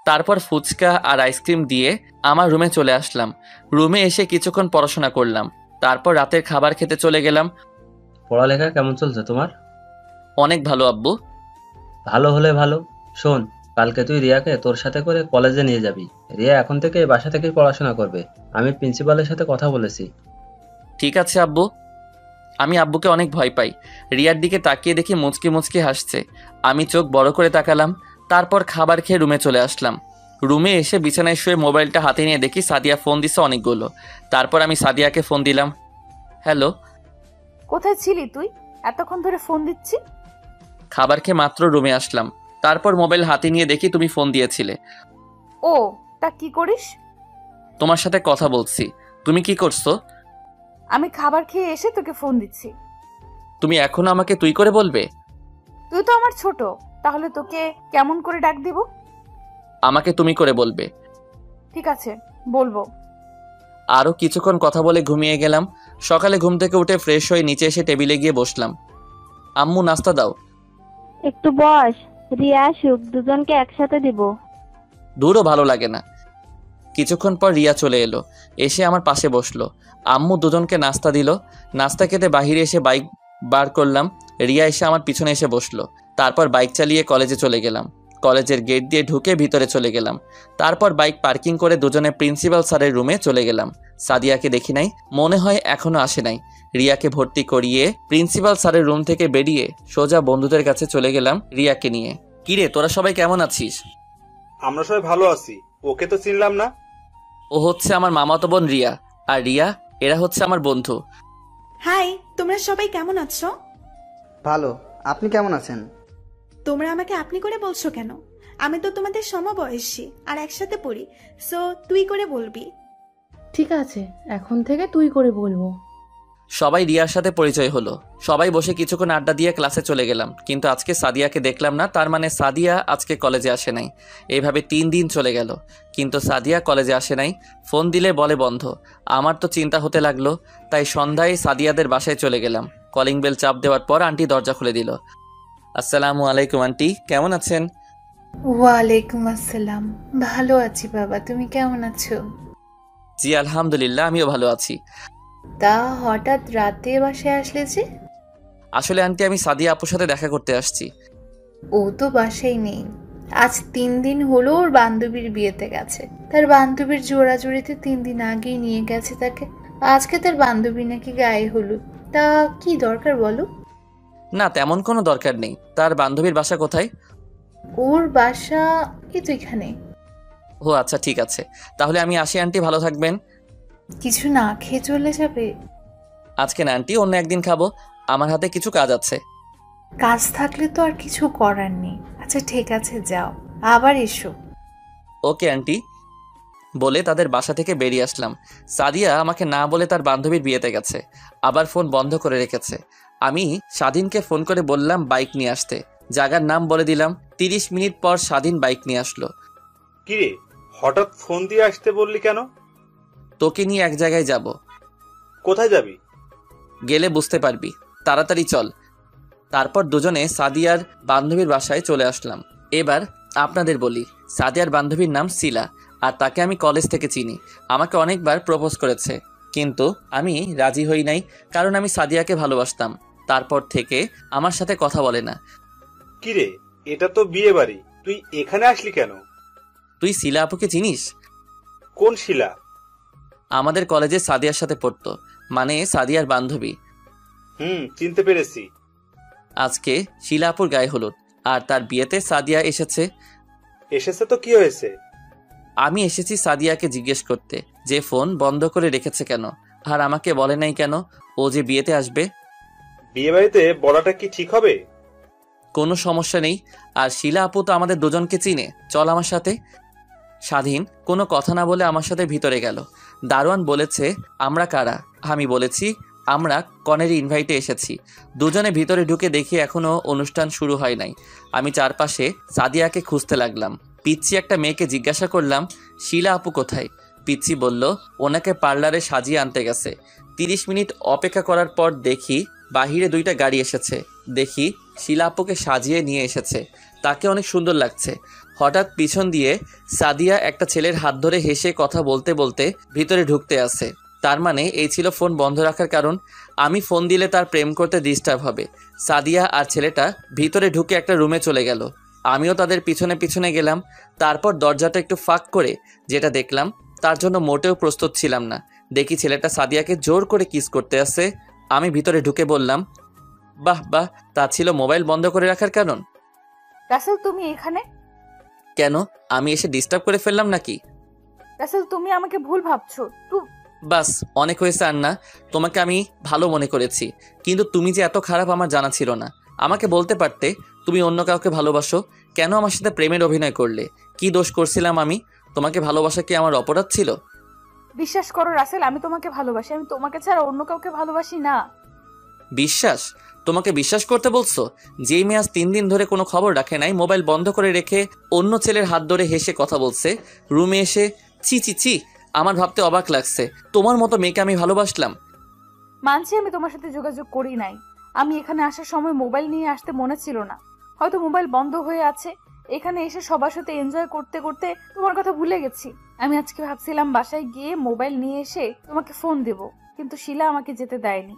তারপর ফুচকা আর আইসক্রিম দিয়ে আমার রুমে চলে আসলাম। রুমে এসে কিছুক্ষণ পড়াশোনা করলাম, তারপর রাতের খাবার খেতে চলে গেলাম। পড়ালেখা কেমন চলছে তোমার? অনেক ভালো আব্বু। ভালো হলে ভালো। শোন, কালকে তুই রিয়াকে তোর সাথে করে কলেজে নিয়ে যাবি। রিয়া এখন থেকে বাসা থেকেই পড়াশোনা করবে। আমি প্রিন্সিপালের সাথে কথা বলেছি। ঠিক আছে আব্বু। আমি আব্বুকে অনেক ভয় পাই। রিয়ার দিকে তাকিয়ে দেখি মুচকি মুচকি হাসছে। আমি চোখ বড় করে তাকালাম, তারপর খাবার খেয়ে রুমে চলে আসলাম। রুমে এসে বিছানায় শুয়ে মোবাইলটা হাতে নিয়ে দেখি সাদিয়া ফোন দিছে অনেকগুলো। তারপর আমি সাদিয়াকে ফোন দিলাম। হ্যালো। কোথায় ছিলি তুই? এতক্ষণ ধরে ফোন দিচ্ছি। খাবার খেয়ে মাত্র রুমে আসলাম, তারপর মোবাইল হাতে নিয়ে দেখি তুমি ফোন দিয়েছিলে। ও, তা কি করিস? তোমার সাথে কথা বলছি। তুমি কি করছো? আমি খাবার খেয়ে এসে তোকে ফোন দিচ্ছি। তুমি এখনো আমাকে তুই করে বলবে? তুই তো আমার ছোট, তাহলে তোকে কেমন করে ডাক দিব? আমাকে তুমি করে বলবে। ঠিক আছে, বলবো। আরও কিছুক্ষণ কথা বলে ঘুমিয়ে গেলাম। সকালে ঘুম থেকে উঠে ফ্রেশ হয়ে নিচে এসে টেবিলে গিয়ে বসলাম। আম্মু নাস্তা দাও। একটু বস, রিয়া আসুক, দুজনকে একসাথে দিব। দূরও ভালো লাগে না। কিছুক্ষণ পর রিয়া চলে এলো, এসে আমার পাশে বসলো। আম্মু দুজনকে নাস্তা দিল। নাস্তা খেতে বাহিরে এসে বাইক বার করলাম। রিয়া এসে আমার পিছনে এসে বসলো। তারপর বাইক চালিয়ে কলেজে চলে গেলাম। কলেজের গেট দিয়ে ঢুকে ভিতরে চলে গেলাম। তারপর বাইক পার্কিং করে দুজনে প্রিন্সিপাল স্যারের রুমে চলে গেলাম। সাদিয়াকে দেখি নাই, মনে হয় এখনো আসে নাই। রিয়াকে ভর্তি করিয়ে প্রিন্সিপাল স্যারের রুম থেকে বেরিয়ে সোজা বন্ধুদের কাছে চলে গেলাম রিয়াকে নিয়ে। কিরে, তোরা সবাই কেমন আছিস? আমরা সবাই ভালো আছি। ওকে তো চিনলাম না। ও হচ্ছে আমার মামাতো বোন রিয়া, আর রিয়া এরা হচ্ছে আমার বন্ধু। হাই, তোমরা সবাই কেমন আছো? ভালো, আপনি কেমন আছেন? তোমরা আমাকে আপনি করে বলছো কেন? আমি তো তোমাদের সমবয়সী আর একসাথে পড়ি, সো তুই করে বলবি। ঠিক আছে, এখন থেকে তুই করে বলবো। সবাই রিয়ার সাথে পরিচয় হলো। সবাই বসে কিছুক্ষণ আড্ডা দিয়ে ক্লাসে চলে গেলাম, কিন্তু আজকে সাদিয়াকে দেখলাম না। তার মানে সাদিয়া আজকে কলেজে আসে নাই। এইভাবে 3 দিন চলে গেল, কিন্তু সাদিয়া কলেজে আসে নাই। ফোন দিলে বলে বন্ধ। আমার তো চিন্তা হতে লাগলো, তাই সন্ধ্যায় সাদিয়াদের বাসায় চলে গেলাম। কলিং বেল চাপ দেওয়ার পর আন্টি দরজা খুলে দিল। আসসালামু আলাইকুম আন্টি, কেমন আছেন? ওয়ালাইকুম আসসালাম। ভালো আছি বাবা, তুমি কেমন আছো? জি আলহামদুলিল্লাহ, আমিও ভালো আছি। তা হঠাৎ রাতে বাসায় আসলে যে? আসলে আন্টি, আমি সাদিয়া আপুর সাথে দেখা করতে আসছি। ও তো বাসায় নেই। আজ 3 দিন হলো ওর বান্ধবীর বিয়েতে গেছে। তার বান্ধবীর জোড়াজুড়িতে 3 দিন আগেই নিয়ে গেছে তাকে। আজকে তার বান্ধবী নাকি গায়ে হলুদ। তা কি দরকার বলো? না, তেমন কোনো দরকার নেই। তার বান্ধবীর বাসা কোথায়? ওর বাসা এই তো এখানে। ও আচ্ছা, ঠিক আছে, তাহলে আমি আসি আন্টি, ভালো থাকবেন। কিছু না খেয়ে চলে যাবে? আজকে না আন্টি, অন্য একদিন খাবো। আমার হাতে কিছু কাজ আছে। কাজ থাকলে তো আর কিছু করার নেই। আচ্ছা ঠিক আছে, যাও, আবার এসো। ওকে আন্টি বলে তাদের বাসা থেকে বেরিয়ে আসলাম। সাদিয়া আমাকে না বলে তার বান্ধবীর বিয়েতে গেছে, আবার ফোন বন্ধ করে রেখেছে। আমি স্বাধীনকে ফোন করে বললাম বাইক নিয়ে আসতে। জায়গার নাম বলে দিলাম। 30 মিনিট পর স্বাধীন বাইক নিয়ে আসলো। কিরে, হঠাৎ ফোন দিয়ে আসতে বললি কেন? তোকে নিয়ে এক জায়গায় যাব। কোথায় যাবি? গেলে বুঝতে পারবি, তাড়াতাড়ি চল। তারপর দুজনে সাদিয়ার বান্ধবীর বাসায় চলে আসলাম। এবার আপনাদের বলি, সাদিয়ার বান্ধবীর নাম শিলা, আর তাকে আমি কলেজ থেকে চিনি। আমাকে অনেকবার প্রপোজ করেছে, কিন্তু আমি রাজি হই নাই, কারণ আমি সাদিয়াকে ভালোবাসতাম। তারপর থেকে আমার সাথে কথা বলে না। কিরে, এটা তো বিয়ে বাড়ি, তুই এখানে আসলি কেন? তুই শিলা আপুকে চিনিস? কোন শিলা? আমাদের কলেজে সাদিয়ার সাথে পড়তো, মানে সাদিয়ার বান্ধবী। চিনতে পেরেছি। আজকে শিলা আপুর গায়ে হলুদ, আর তার বিয়েতে সাদিয়া এসেছে। এসেছে তো কি হয়েছে? আমি এসেছি সাদিয়াকে জিজ্ঞেস করতে যে ফোন বন্ধ করে রেখেছে কেন, আর আমাকে বলে নাই কেন ও যে বিয়েতে আসবে। বিয়ে বাড়িতে বলাটা কি ঠিক হবে? কোনো সমস্যা নেই, আর শিলা আপু তো আমাদের দুজনকে চিনে, চল আমার সাথে। স্বাধীন কোনো কথা না বলে আমার সাথে ভিতরে গেল। দারোয়ান বলেছে আমরা কারা। আমি বলেছি আমরা কনের ইনভাইটে এসেছি। দুজনে ভিতরে ঢুকে দেখি এখনো অনুষ্ঠান শুরু হয় নাই। আমি চারপাশে সাদিয়াকে খুঁজতে লাগলাম। পিচ্ছি একটা মেয়েকে জিজ্ঞাসা করলাম, শিলা আপু কোথায়? পিচ্ছি বলল ওনাকে পার্লারে সাজিয়ে আনতে গেছে। 30 মিনিট অপেক্ষা করার পর দেখি বাহিরে 2টা গাড়ি এসেছে। দেখি শিলা আপুকে সাজিয়ে নিয়ে এসেছে, তাকে অনেক সুন্দর লাগছে। হঠাৎ পিছন দিয়ে সাদিয়া একটা ছেলের হাত ধরে হেসে কথা বলতে বলতে ভিতরে ঢুকতে আসে। তার মানে এই ছিল ফোন বন্ধ রাখার কারণ। আমি ফোন দিলে তার প্রেম করতে ডিস্টার্ব হবে। সাদিয়া আর ছেলেটা ভিতরে ঢুকে একটা রুমে চলে গেল। আমিও তাদের পিছনে পিছনে গেলাম। তারপর দরজাটা একটু ফাঁক করে যেটা দেখলাম তার জন্য মোটেও প্রস্তুত ছিলাম না। দেখি ছেলেটা সাদিয়াকে জোর করে কিস করতে আসে। আমি ভিতরে ঢুকে বললাম, বাহ বাহ, তা ছিল মোবাইল বন্ধ করে রাখার কারণ? রাসেল তুমি এখানে? কেন, আমি এসে ডিস্টার্ব করে ফেললাম নাকি? রাসেল তুমি আমাকে ভুল ভাবছো। বাস, অনেক হয়েছে আর না। তোমাকে আমি ভালো মনে করেছি, কিন্তু তুমি যে এত খারাপ আমার জানা ছিল না। আমাকে বলতে পারতে তুমি অন্য কাউকে ভালোবাসো। কেন আমার সাথে প্রেমের অভিনয় করলে? কি দোষ করছিলাম আমি? তোমাকে ভালোবাসা কি আমার অপরাধ ছিল? বিশ্বাস করো রাসেল, আমি তোমাকে ভালোবাসি। আমি তোমাকে ছাড়া অন্য কাউকে ভালোবাসি না। বিশ্বাস? তোমাকে বিশ্বাস করতে বলছো? যেই মেয়ে আজ 3 দিন ধরে কোনো খবর রাখে নাই, মোবাইল বন্ধ করে রেখে অন্য ছেলের হাত ধরে হেসে কথা বলছে, রুমে এসে চি চি চি, আমার ভাবতে অবাক লাগছে তোমার মতো মেয়েকে আমি ভালোবাসলাম। মানছি আমি তোমার সাথে যোগাযোগ করি নাই। আমি এখানে আসার সময় মোবাইল নিয়ে আসতে মনে ছিল না, হয়তো মোবাইল বন্ধ হয়ে আছে। এখানে এসে সবার সাথে এনজয় করতে করতে তোমার কথা ভুলে গেছি। আমি আজকে ভাবছিলাম বাসায় গিয়ে মোবাইল নিয়ে এসে তোমাকে ফোন দেব, কিন্তু শিলা আমাকে যেতে দেয়নি।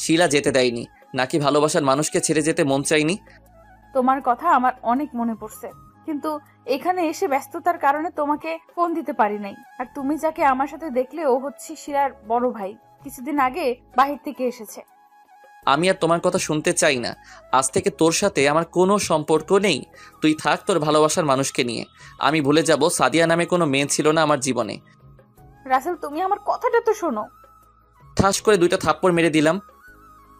শিলা যেতে দেয়নি নাকি ভালোবাসার মানুষকে ছেড়ে যেতে মন চাইনি? তোমার কথা আমার অনেক মনে পড়ছে, কিন্তু এখানে এসে ব্যস্ততার কারণে তোমাকে ফোন দিতে পারি নাই। আর তুমি যাকে আমার সাথে দেখলে ও হচ্ছে শিলার বড় ভাই, কিছুদিন আগে বাহির থেকে এসেছে। আমি আর তোমার কথা শুনতে চাই না। আজ থেকে তোর সাথে আমার কোনো সম্পর্ক নেই। তুই থাক তোর ভালোবাসার মানুষকে নিয়ে। আমি ভুলে যাব সাদিয়া নামে কোনো মেয়ে ছিল না আমার জীবনে। রাসেল তুমি আমার কথাটা তো শোনো। ঠাস করে 2টা থাপ্পড় মেরে দিলাম।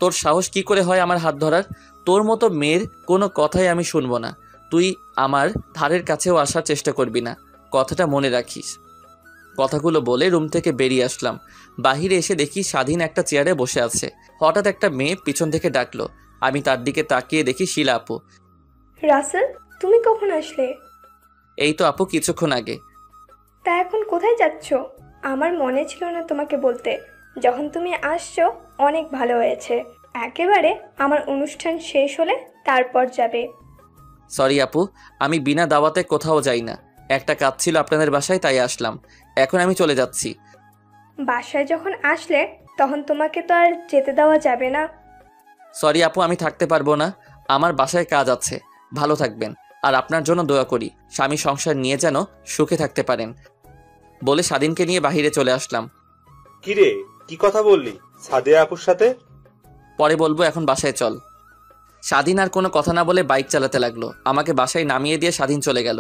তোর সাহস কি করে হয় আমার হাত ধরার? তোর মতো মেয়ের কোনো কথাই আমি শুনবো না। তুই আমার ধারের কাছেও আসার চেষ্টা করবি না, কথাটা মনে রাখিস। কথাগুলো বলে রুম থেকে বেরিয়ে আসলাম। বাহিরে এসে দেখি স্বাধীন একটা চেয়ারে বসে আছে। হঠাৎ একটা মেয়ে পিছন থেকে ডাকলো। আমি তার দিকে তাকিয়ে দেখি শিলা আপু। রাসেল, তুমি কখন আসলে? এই তো আপু, কিছুক্ষণ আগে। তা এখন কোথায় যাচ্ছ? আমার মনে ছিল না তোমাকে বলতে। যখন তুমি আসছো অনেক ভালো হয়েছে। একেবারে আমার অনুষ্ঠান শেষ হলে তারপর যাবে। সরি আপু, আমি বিনা দাওয়াতে কোথাও যাই না। একটা কাজ ছিল আপনাদের বাসায়, তাই আসলাম। এখন আমি চলে যাচ্ছি। বাসায় যখন আসলে তখন তোমাকে তো আর যেতে দেওয়া যাবে না। সরি আপু, আমি থাকতে পারবো না। আমার বাসায় কাজ আছে। ভালো থাকবেন, আর আপনার জন্য দোয়া করি স্বামী সংসার নিয়ে যেন সুখে থাকতে পারেন। বলে স্বাধীনকে নিয়ে বাহিরে চলে আসলাম। কিরে, কি কথা বললি সাদিয়া আপুর সাথে? পরে বলবো, এখন বাসায় চল। স্বাধীন আর কোনো কথা না বলে বাইক চালাতে লাগলো। আমাকে বাসায় নামিয়ে দিয়ে স্বাধীন চলে গেল।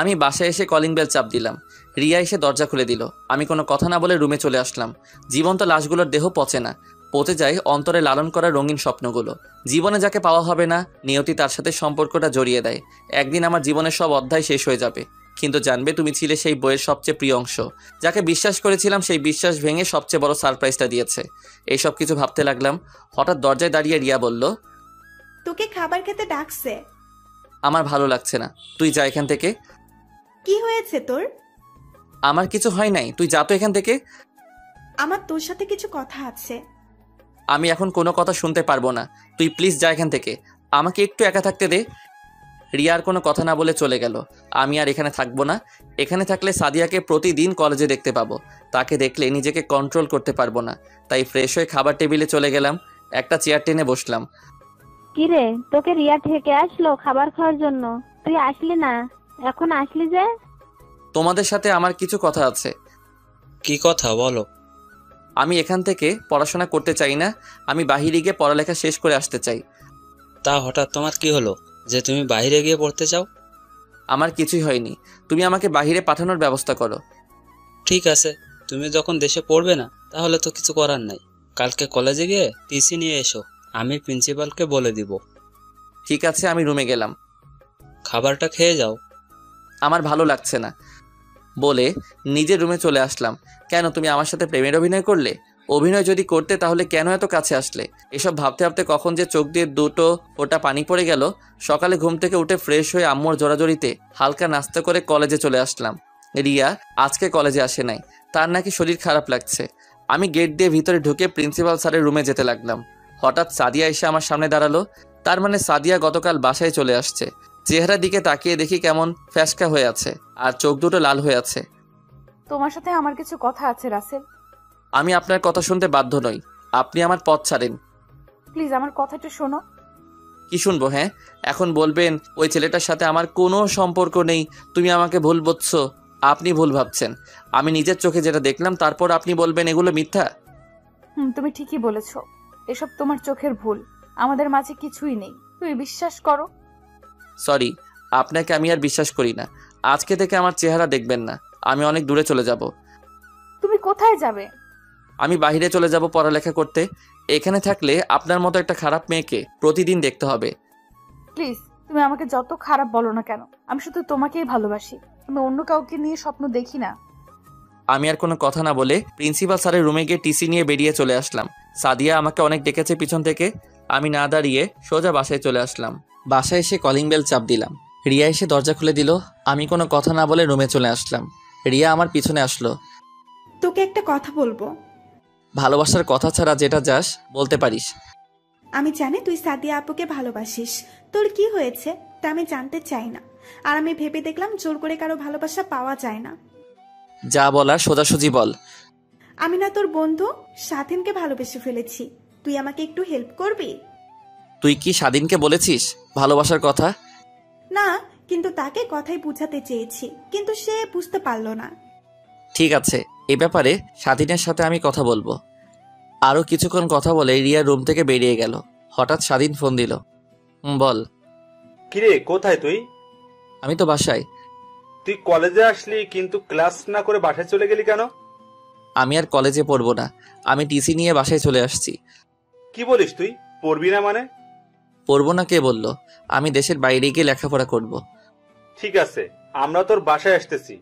আমি বাসায় এসে কলিং বেল চাপ দিলাম। রিয়া এসে দরজা খুলে দিল। আমি কোনো কথা না বলে রুমে চলে আসলাম। জীবন্ত লাশগুলোর দেহ পচে না, পচে যায় অন্তরে লালন করা রঙিন স্বপ্নগুলো। জীবনে যাকে পাওয়া হবে না, নিয়তি তার সাথে সম্পর্কটা জড়িয়ে দেয়। একদিন আমার জীবনের সব অধ্যায় শেষ হয়ে যাবে, কিন্তু জানবে তুমি ছিলে সেই বইয়ের সবচেয়ে প্রিয় অংশ। যাকে বিশ্বাস করেছিলাম সেই বিশ্বাস ভেঙে সবচেয়ে বড় সারপ্রাইজটা দিয়েছে। এইসব কিছু ভাবতে লাগলাম। হঠাৎ দরজায় দাঁড়িয়ে রিয়া বলল, তোকে খাবার খেতে ডাকছে। আমার ভালো লাগছে না, তুই যা এখান থেকে। কি হয়েছে তোর? আমার কিছু হয় নাই, তুই যা তো এখান থেকে। আমার তোর সাথে কিছু কথা আছে। আমি এখন কোনো কথা শুনতে পারবো না, তুই প্লিজ যা এখান থেকে। আমাকে একটু একা থাকতে দে। রিয়া আর কোনো কথা না বলে চলে গেল। আমি আর এখানে থাকবো না। এখানে থাকলে সাদিয়াকে প্রতিদিন কলেজে দেখতে পাবো। তাকে দেখলে নিজেকে কন্ট্রোল করতে পারবো না। তাই ফ্রেশ হয়ে খাবার টেবিলে চলে গেলাম। একটা চেয়ার টেনে বসলাম। কিরে, তোকে রিয়া থেকে আসলো খাবার খাওয়ার জন্য? তুই আসলি না, এখন আসলি যে? তোমাদের সাথে আমার কিছু কথা আছে। কি কথা বলো? আমি এখান থেকে পড়াশোনা করতে চাই না। আমি বাহিরে গিয়ে পড়ালেখা শেষ করে আসতে চাই। তা হঠাৎ তোমার কি হলো যে তুমি বাইরে গিয়ে পড়তে চাও? আমার কিছুই হয়নি, তুমি আমাকে বাহিরে পাঠানোর ব্যবস্থা করো। ঠিক আছে, তুমি যখন দেশে পড়বে না তাহলে তো কিছু করার নাই। কালকে কলেজে গিয়ে টিসি নিয়ে এসো, আমি প্রিন্সিপালকে বলে দিব। ঠিক আছে, আমি রুমে গেলাম। খাবারটা খেয়ে যাও। আমার ভালো লাগছে না বলে নিজের রুমে চলে আসলাম। কেন, তুমি আমার সাথে প্রেমের অভিনয় করলে? অভিনয় যদি করতে তাহলে কেন এত কাছে আসলে? এসব ভাবতে ভাবতে কখন যে চোখ দিয়ে দুটো ফোঁটা পানি পড়ে গেল। সকালে ঘুম থেকে উঠে ফ্রেশ হয়ে আম্মুর জোরাজোরিতে হালকা নাস্তা করে কলেজে চলে আসলাম। রিয়া আজকে কলেজে আসে নাই, তার নাকি শরীর খারাপ লাগছে। আমি গেট দিয়ে ভিতরে ঢুকে প্রিন্সিপাল স্যারের রুমে যেতে লাগলাম। হঠাৎ সাদিয়া এসে আমার সামনে দাঁড়ালো। তার মানে সাদিয়া গতকাল বাসায় চলে আসছে। চেহারার দিকে তাকিয়ে দেখি কেমন ফ্যাসকা হয়ে আছে আর চোখ দুটো লাল হয়ে আছে। তোমার সাথে আমার কিছু কথা আছে রাসেল। আমি আপনার কথা শুনতে বাধ্য নই, আপনি আমার পথ ছাড়েন। প্লিজ আমার কথাটা শোনো। কি শুনবো? হ্যাঁ, এখন বলবেন ওই ছেলেটার সাথে আমার কোনো সম্পর্ক নেই, তুমি আমাকে ভুল বুঝছো। আপনি ভুল ভাবছেন। আমি নিজের চোখে যেটা দেখলাম তারপর আপনি বলবেন এগুলো মিথ্যা। তুমি ঠিকই বলেছো, এসব তোমার চোখের ভুল। আমাদের মাঝে কিছুই নেই, তুমি বিশ্বাস করো। সরি, আপনাকে আমি আর বিশ্বাস করি না। আজকে থেকে আমার চেহারা দেখবেন না। আমি অনেক দূরে চলে যাব। তুমি কোথায় যাবে? আমি বাইরে চলে যাব পড়ালেখা করতে। এখানে থাকলে আপনার মতো একটা খারাপ মেয়েকে প্রতিদিন দেখতে হবে। প্লিজ, তুমি আমাকে যত খারাপ বলো না কেন, আমি শুধু তোমাকেই ভালোবাসি। আমি অন্য কাউকে নিয়ে স্বপ্ন দেখি না। আমি আর কোনো কথা না বলে প্রিন্সিপাল স্যারের রুমে গিয়ে টিসি নিয়ে বেরিয়ে চলে আসলাম। সাদিয়া আমাকে অনেক ডেকেছে পিছন থেকে। আমি না দাঁড়িয়ে সোজা বাসায় চলে আসলাম। বাসায় এসে কলিং বেল চাপ দিলাম। রিয়া এসে দরজা খুলে দিল। আমি কোনো কথা না বলে রুমে চলে আসলাম। রিয়া আমার পিছনে আসলো। তোকে একটা কথা বলবো। ভালোবাসার কথা ছাড়া যেটা চাস বলতে পারিস। আমি জানি তুই সাদিয়া আপুকে ভালোবাসিস, তোর কি হয়েছে তা আমি জানতে চাই না। আর আমি ভেবে দেখলাম জোর করে কারো ভালোবাসা পাওয়া যায় না। যা বলার সোজাসুজি বল। আমি না তোর বন্ধু স্বাধীনকে ভালোবেসে ফেলেছি, তুই আমাকে একটু হেল্প করবি? তুই কি স্বাধীনকে বলেছিস ভালোবাসার কথা? না, কিন্তু তাকে কথাই বুঝাতে চেয়েছি, কিন্তু সে বুঝতে পারলো না। ঠিক আছে, এ ব্যাপারে স্বাধীনের সাথে আমি কথা বলবো। আরও কিছুক্ষণ কথা বলে রিয়া রুম থেকে বেরিয়ে গেল। হঠাৎ স্বাধীন ফোন দিল। বল। কিরে, কোথায় তুই? আমি তো বাসায়। তুই কলেজে আসলি কিন্তু ক্লাস না করে বাসায় চলে গেলি কেন? আমি আর কলেজে পড়বো না, আমি টিসি নিয়ে বাসায় চলে আসছি। কি বলিস তুই? পড়বি না মানে? পড়বো না কে বললো? আমি দেশের বাইরে গিয়ে লেখাপড়া করব। ঠিক আছে, আমরা তোর বাসায় আসতেছি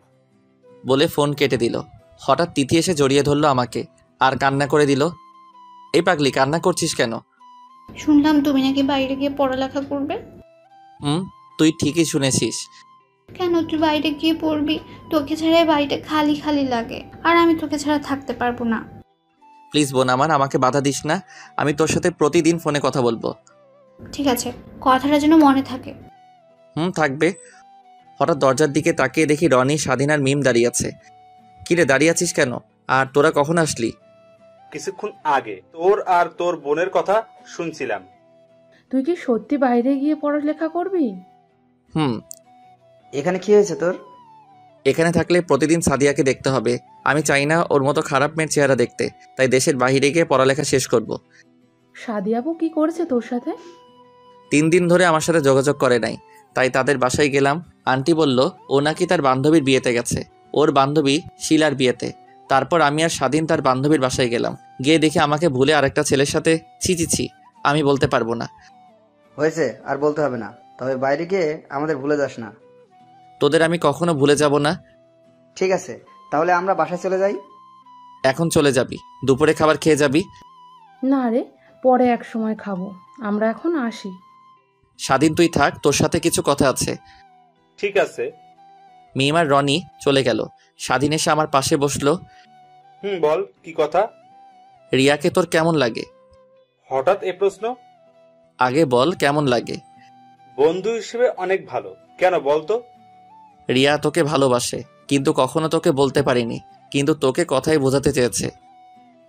বলে ফোন কেটে দিল। হঠাৎ তিথি এসে জড়িয়ে ধরলো আমাকে আর কান্না করে দিল। এই পাগলি, কান্না করছিস কেন? শুনলাম তুমি নাকি বাইরে গিয়ে পড়ালেখা করবে। তুই ঠিকই শুনেছিস। কেন তুই বাইরে গিয়ে পড়বি? তোকে ছাড়া বাড়িতে খালি খালি লাগে, আর আমি তোকে ছাড়া থাকতে পারবো না। প্লিজ বোন আমার, আমাকে বাধা দিস না। আমি তোর সাথে প্রতিদিন ফোনে কথা বলবো। ঠিক আছে, কথাটা যেন মনে থাকে। থাকবে। হঠাৎ দরজার দিকে তাকিয়ে দেখি রনি, স্বাধীন আর মিম দাঁড়িয়ে আছে। কিরে, দাঁড়িয়ে আছিস কেন? আর তোরা কখন আসলি? কিছুক্ষণ আগে তোর আর তোর বোনের কথা শুনছিলাম। তুই কি সত্যি বাইরে গিয়ে পড়ালেখা করবি? এখানে কি হয়েছে তোর? এখানে থাকলে প্রতিদিন সাদিয়াকে দেখতে হবে। আমি চাই না ওর মতো খারাপ মেয়ের চেহারা দেখতে, তাই দেশের বাইরে গিয়ে পড়ালেখা শেষ করব। সাদিয়াবু কি করেছে তোর সাথে? 3 দিন ধরে আমার সাথে যোগাযোগ করে নাই, তাই তাদের বাসায় গেলাম। আন্টি বলল ও নাকি তার বান্ধবীর বিয়েতে গেছে, ওর বান্ধবী শিলার বিয়েতে। তারপর আমি আর স্বাধীন তার বান্ধবীর বাসায় গেলাম। গিয়ে দেখি আমাকে ভুলে আরেকটা ছেলের সাথে। ছি, আমি বলতে পারবো না। হয়েছে, আর বলতে হবে না। তবে বাইরে গিয়ে আমাদের ভুলে যাস না। তোদের আমি কখনো ভুলে যাব না। ঠিক আছে, তাহলে আমরা বাসায় চলে যাই। এখন চলে যাবি? দুপুরে খাবার খেয়ে যাবি? না রে, পরে এক সময় খাবো, আমরা এখন আসি। স্বাধীন তুই থাক, তোর সাথে কিছু কথা আছে। ঠিক আছে। মিম আর রনি চলে গেল। স্বাধীন এসে আমার পাশে বসলো। বল, কি কথা? রিয়াকে তোর কেমন লাগে? হঠাৎ এ প্রশ্ন? আগে বল কেমন লাগে। বন্ধু হিসেবে অনেক ভালো। কেন বলতো? রিয়া তোকে ভালোবাসে, কিন্তু কখনো তোকে বলতে পারিনি, কিন্তু তোকে কথাই বোঝাতে চেয়েছে।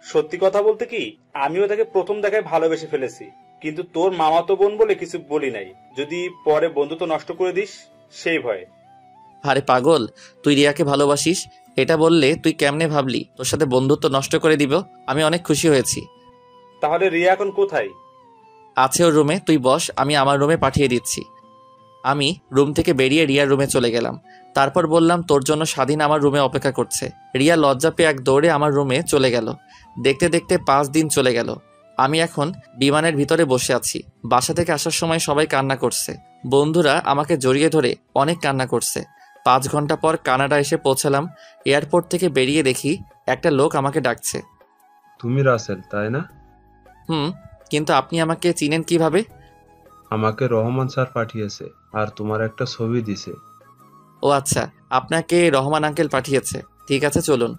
সত্যি কথা বলতে কি, আমিও তাকে প্রথম দেখায় ভালোবেসে ফেলেছি, কিন্তু তোর মামাতো বোন বলে কিছু বলি নাই, যদি পরে বন্ধুত্ব নষ্ট করে দিস সেই ভয়ে। আরে পাগল, তুই রিয়াকে ভালোবাসিস এটা বললে তুই কেমনে ভাবলি তোর সাথে বন্ধুত্ব নষ্ট করে দিব? আমি অনেক খুশি হয়েছি। তাহলে রিয়া এখন কোথায়? আছে ওর রুমে, তুই বস, আমি আমার রুমে পাঠিয়ে দিচ্ছি। আমি রুম থেকে বেরিয়ে রিয়ার রুমে চলে গেলাম। তারপর বললাম তোর জন্য স্বাধীন আমার রুমে অপেক্ষা করছে। রিয়া লজ্জা পেয়ে এক দৌড়ে আমার রুমে চলে গেল। দেখতে দেখতে 5 দিন চলে গেল। আমি এখন বিমানের ভিতরে বসে আছি। বাসা থেকে আসার সময় সবাই কান্না করছে, বন্ধুরা আমাকে জড়িয়ে ধরে অনেক কান্না করছে। 5 ঘন্টা পর কানাডা এসে পৌঁছালাম। এয়ারপোর্ট থেকে বেরিয়ে দেখি একটা লোক আমাকে ডাকছে। তুমি রাসেল তাই না? হুম, কিন্তু আপনি আমাকে চিনেন কিভাবে? আমাকে রহমান স্যার পাঠিয়েছে আর তোমার একটা ছবি দিছে। ও আচ্ছা, আপনাকে রহমান আঙ্কেল পাঠিয়েছে। ঠিক আছে, চলুন।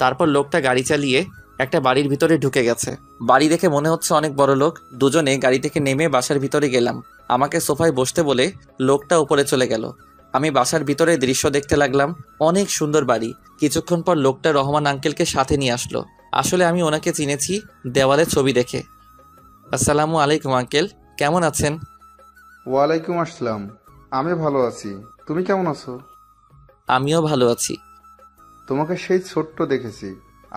তারপর লোকটা গাড়ি চালিয়ে একটা বাড়ির ভিতরে ঢুকে গেছে। বাড়ি দেখে মনে হচ্ছে অনেক বড় লোক। দুজনে গাড়ি থেকে নেমে বাসার ভিতরে গেলাম। আমাকে সোফায় বসতে বলে লোকটা উপরে চলে গেল। আমি বাসার ভিতরে দৃশ্য দেখতে লাগলাম। অনেক সুন্দর বাড়ি। কিছুক্ষণ পর লোকটা রহমান আঙ্কেলকে সাথে নিয়ে আসলো। আসলে আমি ওনাকে চিনেছি দেওয়ালের ছবি দেখে। আসসালামু আলাইকুম আঙ্কেল, কেমন আছেন? ওয়ালাইকুম আসসালাম। আমি ভালো আছি, তুমি কেমন আছো? আমিও ভালো আছি। তোমাকে সেই ছোট্ট দেখেছি,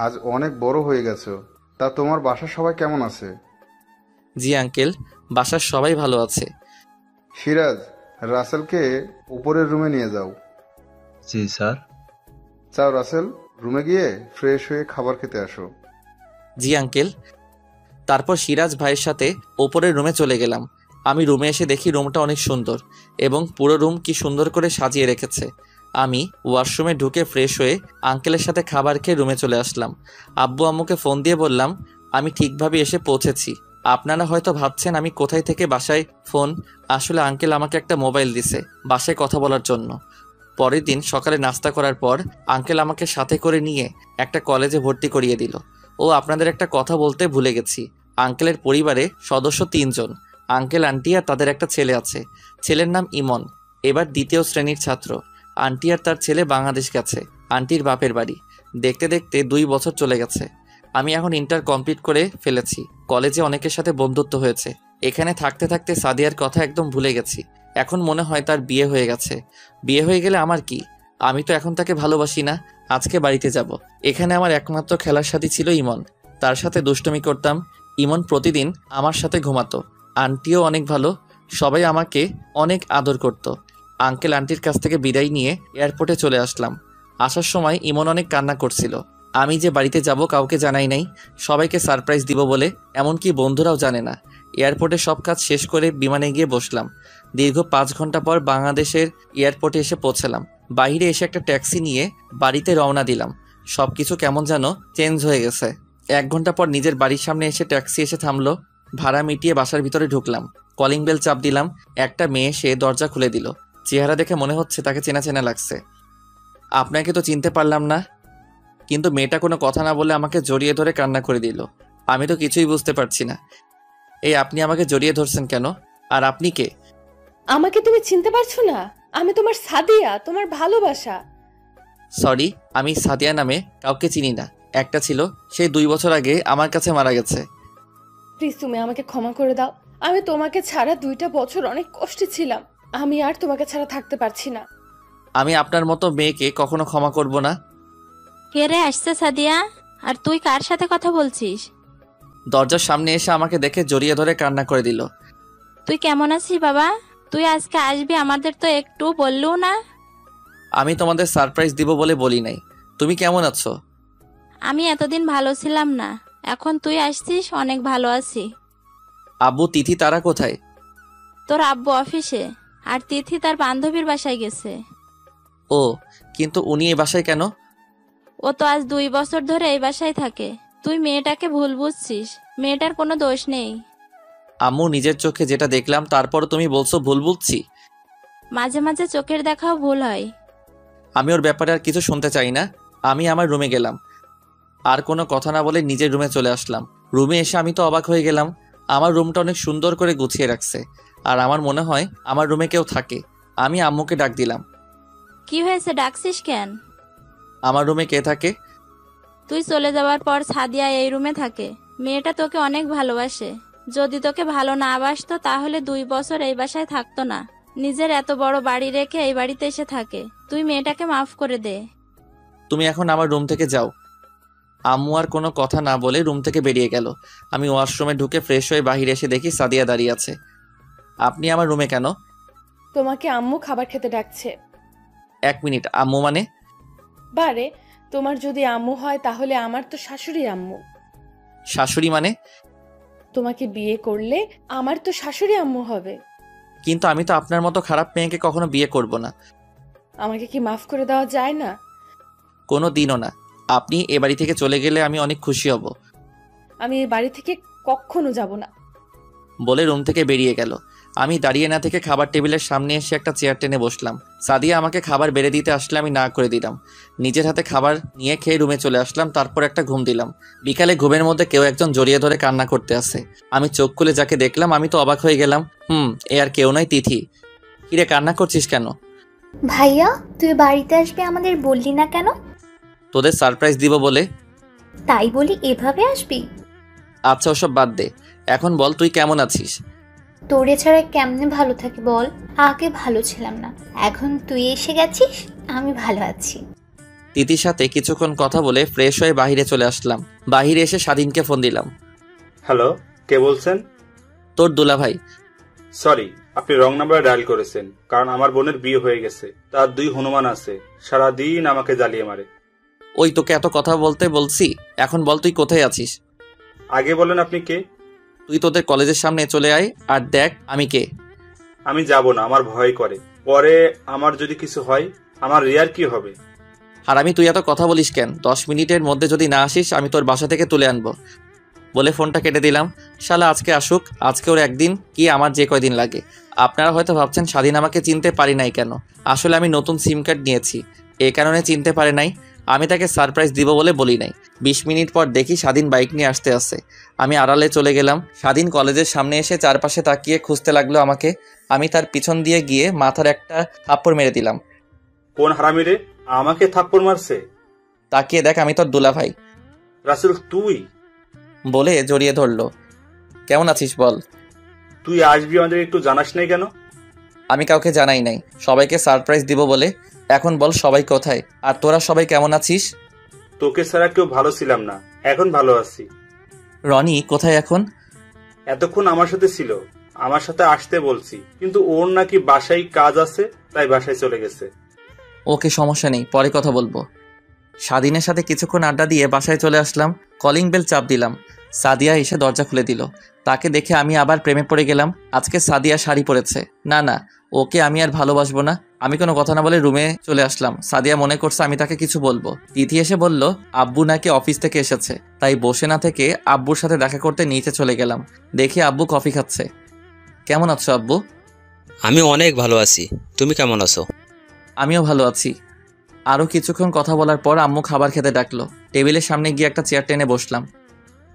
আজ অনেক বড় হয়ে গেছো। তা তোমার বাসার সবাই কেমন আছে? জি আঙ্কেল, বাসার সবাই ভালো আছে। সিরাজ, রাসেলকে উপরের রুমে নিয়ে যাও। জি স্যার। যাও রাসেল, রুমে গিয়ে ফ্রেশ হয়ে খাবার খেতে আসো। জি আঙ্কেল। তারপর সিরাজ ভাইয়ের সাথে ওপরের রুমে চলে গেলাম। আমি রুমে এসে দেখি রুমটা অনেক সুন্দর এবং পুরো রুম কি সুন্দর করে সাজিয়ে রেখেছে। আমি ওয়াশরুমে ঢুকে ফ্রেশ হয়ে আঙ্কেলের সাথে খাবার খেয়ে রুমে চলে আসলাম। আব্বু আম্মুকে ফোন দিয়ে বললাম আমি ঠিকভাবে এসে পৌঁছেছি। আপনারা হয়তো ভাবছেন আমি কোথায় থেকে বাসায় ফোন। আসলে আঙ্কেল আমাকে একটা মোবাইল দিছে বাসায় কথা বলার জন্য। পরের দিন সকালে নাস্তা করার পর আঙ্কেল আমাকে সাথে করে নিয়ে একটা কলেজে ভর্তি করিয়ে দিল। ও আপনাদের একটা কথা বলতে ভুলে গেছি, আঙ্কেলের পরিবারে সদস্য 3 জন। আঙ্কেল, আন্টি আর তাদের একটা ছেলে আছে। ছেলের নাম ইমন, এবার 2য় শ্রেণীর ছাত্র। আন্টি আর তার ছেলে বাংলাদেশ গেছে আন্টির বাপের বাড়ি। দেখতে দেখতে 2 বছর চলে গেছে। আমি এখন ইন্টার কমপ্লিট করে ফেলেছি। কলেজে অনেকের সাথে বন্ধুত্ব হয়েছে। এখানে থাকতে থাকতে সাদিয়ার কথা একদম ভুলে গেছি। এখন মনে হয় তার বিয়ে হয়ে গেছে। বিয়ে হয়ে গেলে আমার কি? আমি তো এখন তাকে ভালোবাসি না। আজকে বাড়িতে যাব। এখানে আমার একমাত্র খেলার সাথী ছিল ইমন। তার সাথে দুষ্টুমি করতাম। ইমন প্রতিদিন আমার সাথে ঘুমাতো। আন্টিও অনেক ভালো, সবাই আমাকে অনেক আদর করত। আঙ্কেল আন্টির কাছ থেকে বিদায় নিয়ে এয়ারপোর্টে চলে আসলাম। আসার সময় ইমন অনেক কান্না করছিল। আমি যে বাড়িতে যাব কাউকে জানাই নাই, সবাইকে সারপ্রাইজ দিব বলে, এমনকি বন্ধুরাও জানে না। এয়ারপোর্টে সব কাজ শেষ করে বিমানে গিয়ে বসলাম। দীর্ঘ 5 ঘন্টা পর বাংলাদেশের এয়ারপোর্টে এসে পৌঁছালাম। বাইরে এসে একটা ট্যাক্সি নিয়ে বাড়িতে রওনা দিলাম। সব কিছু কেমন যেন চেঞ্জ হয়ে গেছে। 1 ঘন্টা পর নিজের বাড়ির সামনে এসে ট্যাক্সি এসে থামলো। ভাড়া মিটিয়ে বাসার ভিতরে ঢুকলাম। কলিং বেল চাপ দিলাম। একটা মেয়ে সে দরজা খুলে দিল। চেহারা দেখে মনে হচ্ছে তাকে চেনা চেনা লাগছে। আপনাকে তো চিনতে পারলাম না। কিন্তু মেয়েটা কোনো কথা না বলে আমাকে জড়িয়ে ধরে কান্না করে দিল। আমি তো কিছুই বুঝতে পারছি না। এই আপনি আমাকে জড়িয়ে ধরছেন কেন? আর আপনি কে? আমাকে তুমি চিনতে পারছো না? আমি তোমার সাদিয়া, তোমার ভালোবাসা। সরি, আমি সাদিয়া নামে কাউকে চিনি না। একটা ছিল, সেই 2 বছর আগে আমার কাছে মারা গেছে। প্লিজ তুমি আমাকে ক্ষমা করে দাও। আমি তোমাকে ছাড়া 2টা বছর অনেক কষ্টে ছিলাম। আমি আর তোমাকে ছাড়া থাকতে পারছি না। আমি আপনার মতো মেয়েকে কখনো ক্ষমা করব না। কে রে আসছে সাদিয়া? আর তুই কার সাথে কথা বলছিস? দরজার সামনে এসে আমাকে দেখে জড়িয়ে ধরে কান্না করে দিল। তুই কেমন আছিস বাবা? তুই আজকে আসবি, আমাদের তো একটু বললেও না। আমি তোমাদের সারপ্রাইজ দিব বলে বলি নাই। তুমি কেমন আছো? আমি এতদিন ভালো ছিলাম না, এখন তুই আসছিস, অনেক ভালো আছি। আব্বু, তিথি তারা কোথায়? তোর আব্বু অফিসে, আর তিথি তার বান্ধবীর বাসায় গেছে। ও, কিন্তু উনি এই বাসায় কেন? ও তো আজ 2 বছর ধরে এই বাসায় থাকে। তুই মেয়েটাকে ভুল বুঝছিস, মেয়েটার কোনো দোষ নেই। আম্মু, নিজের চোখে যেটা দেখলাম তারপর তুমি বলছো ভুল বুঝছি। মাঝে মাঝে চোখের দেখাও ভুল হয়। আমি ওর ব্যাপারে আর কিছু শুনতে চাই না। আমি আমার রুমে গেলাম। আর কোনো কথা না বলে নিজের রুমে চলে আসলাম। রুমে এসে আমি তো অবাক হয়ে গেলাম। আমার রুমটা অনেক সুন্দর করে গুছিয়ে রাখছে। আর আমার মনে হয় আমার রুমে কেউ থাকে। আমি আম্মুকে ডাক দিলাম। কি হয়েছে, ডাকছিস কেন? আমার রুমে কে থাকে? তুই চলে যাওয়ার পর সাদিয়া এই রুমে থাকে। মেয়েটা তোকে অনেক ভালোবাসে। যদি তোকে ভালো না বাসতো তাহলে 2 বছর এই বাসায় থাকতো না। নিজের এত বড় বাড়ি রেখে এই বাড়িতে এসে থাকে। তুই মেয়েটাকে মাফ করে দে। তুমি এখন আমার রুম থেকে যাও। আম্মু আর কোনো কথা না বলে রুম থেকে বেরিয়ে গেল। আমি ওয়াশরুমে ঢুকে ফ্রেশ হয়ে বাহিরে এসে দেখি সাদিয়া দাঁড়িয়ে আছে। আপনি আমার রুমে কেন? তোমাকে আম্মু খাবার খেতে ডাকছে। 1 মিনিট, আম্মু মানে? বারে, তোমার যদি আম্মু হয় তাহলে আমার তো শাশুড়ি আম্মু। শাশুড়ি মানে? তোমাকে বিয়ে করলে আমার তো শাশুড়ি আম্মু হবে। কিন্তু আমি তো আপনার মতো খারাপ মেয়েকে কখনো বিয়ে করব না। আমাকে কি মাফ করে দেওয়া যায় না? কোনো দিনও না। আপনি এ বাড়ি থেকে চলে গেলে আমি অনেক খুশি হব। আমি এই বাড়ি থেকে কখনো যাব না। বলে রুম থেকে বেরিয়ে গেল। আমি দাঁড়িয়ে না থেকে খাবার টেবিলের সামনে এসে একটা চেয়ার টেনে বসলাম। সাদিয়া আমাকে খাবার বেড়ে দিতে আসলে আমি না করে দিলাম। নিজের হাতে খাবার নিয়ে খেয়ে রুমে চলে আসলাম। তারপর একটা ঘুম দিলাম। বিকালে ঘুমের মধ্যে কেউ একজন জড়িয়ে ধরে কান্না করতে আসে। আমি চোখ খুলে যাকে দেখলাম আমি তো অবাক হয়ে গেলাম। এ আর কেউ নয়, তিথি। কিরে, কান্না করছিস কেন? ভাইয়া, তুই বাড়িতে আসবে আমাদের বললি না কেন? তোদের সারপ্রাইজ দিব বলে। তাই বলি এভাবে আসবি? আচ্ছা, ওসব বাদ দে, এখন বল তুই কেমন আছিস? তোরে ছাড়া কেমনে ভালো থাকি বল? আগে ভালো ছিলাম না, এখন তুই এসে গেছিস, আমি ভালো আছি। তিথির সাথে কিছুক্ষণ কথা বলে ফ্রেশ হয়ে বাহিরে চলে আসলাম। বাহিরে এসে স্বাধীনকে ফোন দিলাম। হ্যালো, কে বলছেন? তোর দুলাভাই। সরি, আপনি রং নাম্বারে ডায়াল করেছেন, কারণ আমার বোনের বিয়ে হয়ে গেছে। তার 2 হনুমান আছে, সারাদিন আমাকে জ্বালিয়ে মারে। ওই তোকে এত কথা বলতে বলছি, এখন বল তুই কোথায় আছিস? আগে বলেন আপনি কে? তুই তোদের কলেজের সামনে চলে আয় আর দেখ আমি কে। আমি যাব না, আমার ভয় করে। পরে আমার যদি কিছু হয়, আমার রিয়ার কি হবে? আর আমি তুই এত কথা বলিস কেন? 10 মিনিটের মধ্যে যদি না আসিস আমি তোর বাসা থেকে তুলে আনবো। বলে ফোনটা কেটে দিলাম। শালা আজকে আসুক, আজকে ওর একদিন কি আমার যে কয়দিন লাগে। আপনারা হয়তো ভাবছেন স্বাধীন আমাকে চিনতে পারি নাই কেন। আসলে আমি নতুন সিম কার্ড নিয়েছি, এই কারণে চিনতে পারে নাই। আমি তাকে সারপ্রাইজ দিব বলে বলি নাই। 20 মিনিট পর দেখি স্বাধীন বাইক নিয়ে আসতে আসে। আমি আড়ালে চলে গেলাম। স্বাধীন কলেজের সামনে এসে চারপাশে তাকিয়ে খুঁজতে লাগলো আমাকে। আমি তার পিছন দিয়ে গিয়ে মাথার একটা থাপ্পড় মেরে দিলাম। কোন হারামি রে, আমাকে থাপ্পড় মারছে? তাকিয়ে দেখ, আমি তোর দুলাভাই। রাসেল তুই? বলে জড়িয়ে ধরলো। কেমন আছিস বল? তুই আসবি আমাদের একটু জানাস নাই কেন? আমি কাউকে জানাই নাই, সবাইকে সারপ্রাইজ দিব বলে। এখন বল সবাই কোথায়, আর তোরা সবাই কেমন আছিস? তোকে ছাড়া কেউ ভালো ছিলাম না, এখন ভালো আছি। রনি কোথায় এখন? এতক্ষণ আমার সাথে ছিল, আমার সাথে আসতে বলছি, কিন্তু ওর নাকি বাসায় কাজ আছে, তাই বাসায় চলে গেছে। ওকে, সমস্যা নেই, পরে কথা বলবো। স্বাধীনের সাথে কিছুক্ষণ আড্ডা দিয়ে বাসায় চলে আসলাম। কলিং বেল চাপ দিলাম। সাদিয়া এসে দরজা খুলে দিল। তাকে দেখে আমি আবার প্রেমে পড়ে গেলাম। আজকে সাদিয়া শাড়ি পরেছে। না না, ওকে আমি আর ভালোবাসবো না। আমি কোনো কথা না বলে রুমে চলে আসলাম। সাদিয়া মনে করছে আমি তাকে কিছু বলবো। তিথি এসে বলল আব্বু নাকি অফিস থেকে এসেছে, তাই বসে না থেকে আব্বুর সাথে দেখা করতে নিচে চলে গেলাম। দেখি আব্বু কফি খাচ্ছে। কেমন আছো আব্বু? আমি অনেক ভালো আছি, তুমি কেমন আছো? আমিও ভালো আছি। আরও কিছুক্ষণ কথা বলার পর আম্মু খাবার খেতে ডাকলো। টেবিলের সামনে গিয়ে একটা চেয়ার টেনে বসলাম।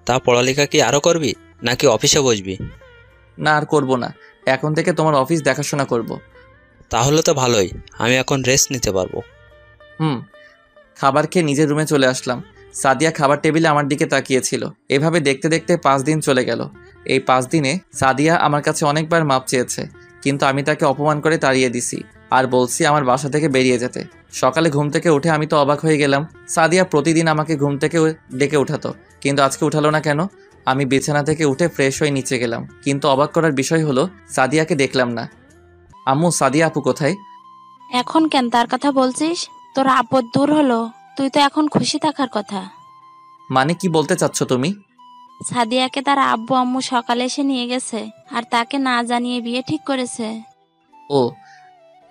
তা পড়ালেখা কি আরো করবি, নাকি অফিসে বসবি? না, আর করবো না, এখন থেকে তোমার অফিস দেখাশোনা করব। তাহলে তো ভালোই, আমি এখন রেস্ট নিতে পারবো। খাবার খেয়ে নিজের রুমে চলে আসলাম। সাদিয়া খাবার টেবিলে আমার দিকে তাকিয়েছিল। এভাবে দেখতে দেখতে 5 দিন চলে গেল। এই 5 দিনে সাদিয়া আমার কাছে অনেকবার মাপ চেয়েছে, কিন্তু আমি তাকে অপমান করে তাড়িয়ে দিছি আর বলছি আমার বাসা থেকে বেরিয়ে যেতে। সকালে ঘুম থেকে উঠে আমি তো অবাক হয়ে গেলাম। সাদিয়া প্রতিদিন আমাকে ঘুম থেকে ডেকে উঠাতো, কিন্তু আজকে উঠালো না কেন? আমি বিছানা থেকে উঠে ফ্রেশ হয়ে নিচে গেলাম, কিন্তু অবাক করার বিষয় হলো সাদিয়াকে দেখলাম না। আম্মু, সাদিয়া আপু কোথায়? এখন কেন তার কথা বলছিস? তোর আপদ দূর হলো, তুই তো এখন খুশি থাকার কথা। মানে কি বলতে চাচ্ছ তুমি? সাদিয়াকে তার আব্বু আম্মু সকালে এসে নিয়ে গেছে, আর তাকে না জানিয়ে বিয়ে ঠিক করেছে। ও,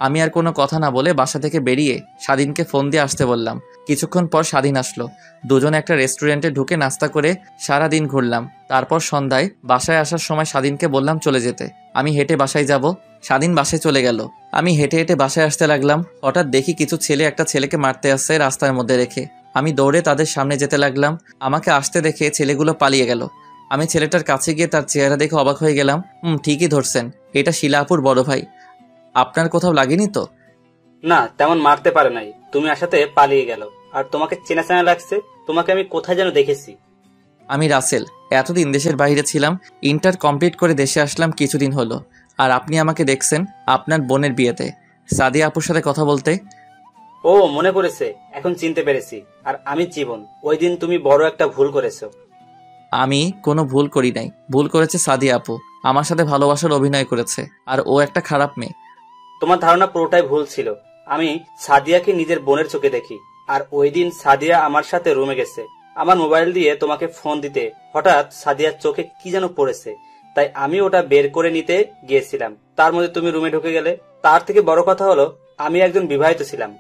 আমি আর কোনো কথা না বলে বাসা থেকে বেরিয়ে স্বাধীনকে ফোন দিয়ে আসতে বললাম। কিছুক্ষণ পর স্বাধীন আসলো। দুজনে একটা রেস্টুরেন্টে ঢুকে নাস্তা করে সারা দিন ঘুরলাম। তারপর সন্ধ্যায় বাসায় আসার সময় স্বাধীনকে বললাম চলে যেতে। আমি হেঁটে বাসায় যাব। স্বাধীন বাসায় চলে গেল। আমি হেঁটে হেঁটে বাসায় আসতে লাগলাম। হঠাৎ দেখি কিছু ছেলে একটা ছেলেকে মারতে আসছে রাস্তার মধ্যে রেখে। আমি দৌড়ে তাদের সামনে যেতে লাগলাম। আমাকে আসতে দেখে ছেলেগুলো পালিয়ে গেল। আমি ছেলেটার কাছে গিয়ে তার চেহারা দেখে অবাক হয়ে গেলাম। ঠিকই ধরছেন, এটা শিলা আপুর বড় ভাই। আপনার কোথাও লাগেনি তো? না, তেমন মারতে পারে নাই, তুমি আসাতে পালিয়ে গেল। আর তোমাকে চেনা চেনা লাগছে, তোমাকে আমি কোথায় যেন দেখেছি। আমি রাসেল, এতদিন দেশের বাইরে ছিলাম। ইন্টার কমপ্লিট করে দেশে আসলাম কিছুদিন হলো। আর আপনি আমাকে দেখছেন আপনার বোনের বিয়েতে সাদিয়া আপুর সাথে কথা বলতে। ও, মনে পড়েছে, এখন চিনতে পেরেছি। আর আমি জীবন। ওই দিন তুমি বড় একটা ভুল করেছো। আমি কোনো ভুল করি নাই, ভুল করেছে সাদিয়া আপু। আমার সাথে ভালোবাসার অভিনয় করেছে, আর ও একটা খারাপ মেয়ে। তোমার ধারণা পুরোটাই ভুল ছিল। আমি সাদিয়াকে নিজের বোনের চোখে দেখি। আর ওই দিন সাদিয়া আমার সাথে রুমে গেছে আমার মোবাইল দিয়ে তোমাকে ফোন দিতে। হঠাৎ সাদিয়ার চোখে কি যেন পড়েছে, তাই আমি ওটা বের করে নিতে গিয়েছিলাম। তার মধ্যে তুমি রুমে ঢুকে গেলে। তার থেকে বড় কথা হলো, আমি একজন বিবাহিত ছিলাম।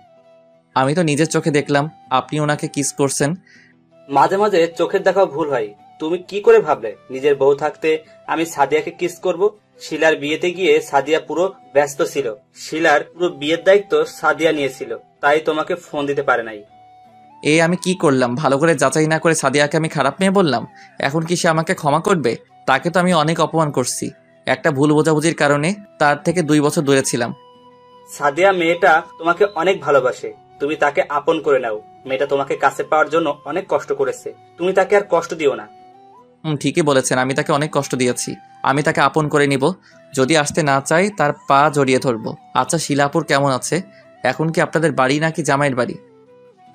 আমি তো নিজের চোখে দেখলাম আপনি ওনাকে কিস করছেন। মাঝে মাঝে চোখের দেখাও ভুল হয়, তুমি কি করে ভাবলে নিজের বউ থাকতে আমি সাদিয়াকে কিস করব? শিলার বিয়েতে গিয়ে সাদিয়া পুরো ব্যস্ত ছিল। শিলার পুরো বিয়ের দায়িত্ব সাদিয়া নিয়েছিল, তাই তোমাকে ফোন দিতে পারে নাই। এই আমি কি করলাম? ভালো করে যাচাই না করে সাদিয়াকে আমি খারাপ মেয়ে বললাম। এখন কি সে আমাকে ক্ষমা করবে? তাকে তো আমি অনেক অপমান করছি। একটা ভুল বোঝাবুঝির কারণে তার থেকে 2 বছর দূরে ছিলাম। সাদিয়া মেয়েটা তোমাকে অনেক ভালোবাসে, তুমি তাকে আপন করে নাও। মেয়েটা তোমাকে কাছে পাওয়ার জন্য অনেক কষ্ট করেছে, তুমি তাকে আর কষ্ট দিও না। ঠিকই বলেছেন, আমি তাকে অনেক কষ্ট দিয়েছি। আমি তাকে আপন করে নিব। যদি আসতে না চাই তার পা জড়িয়ে ধরবো। আচ্ছা, শিলাপুর কেমন আছে? এখন কি আপনাদের বাড়ি নাকি জামাইয়ের বাড়ি?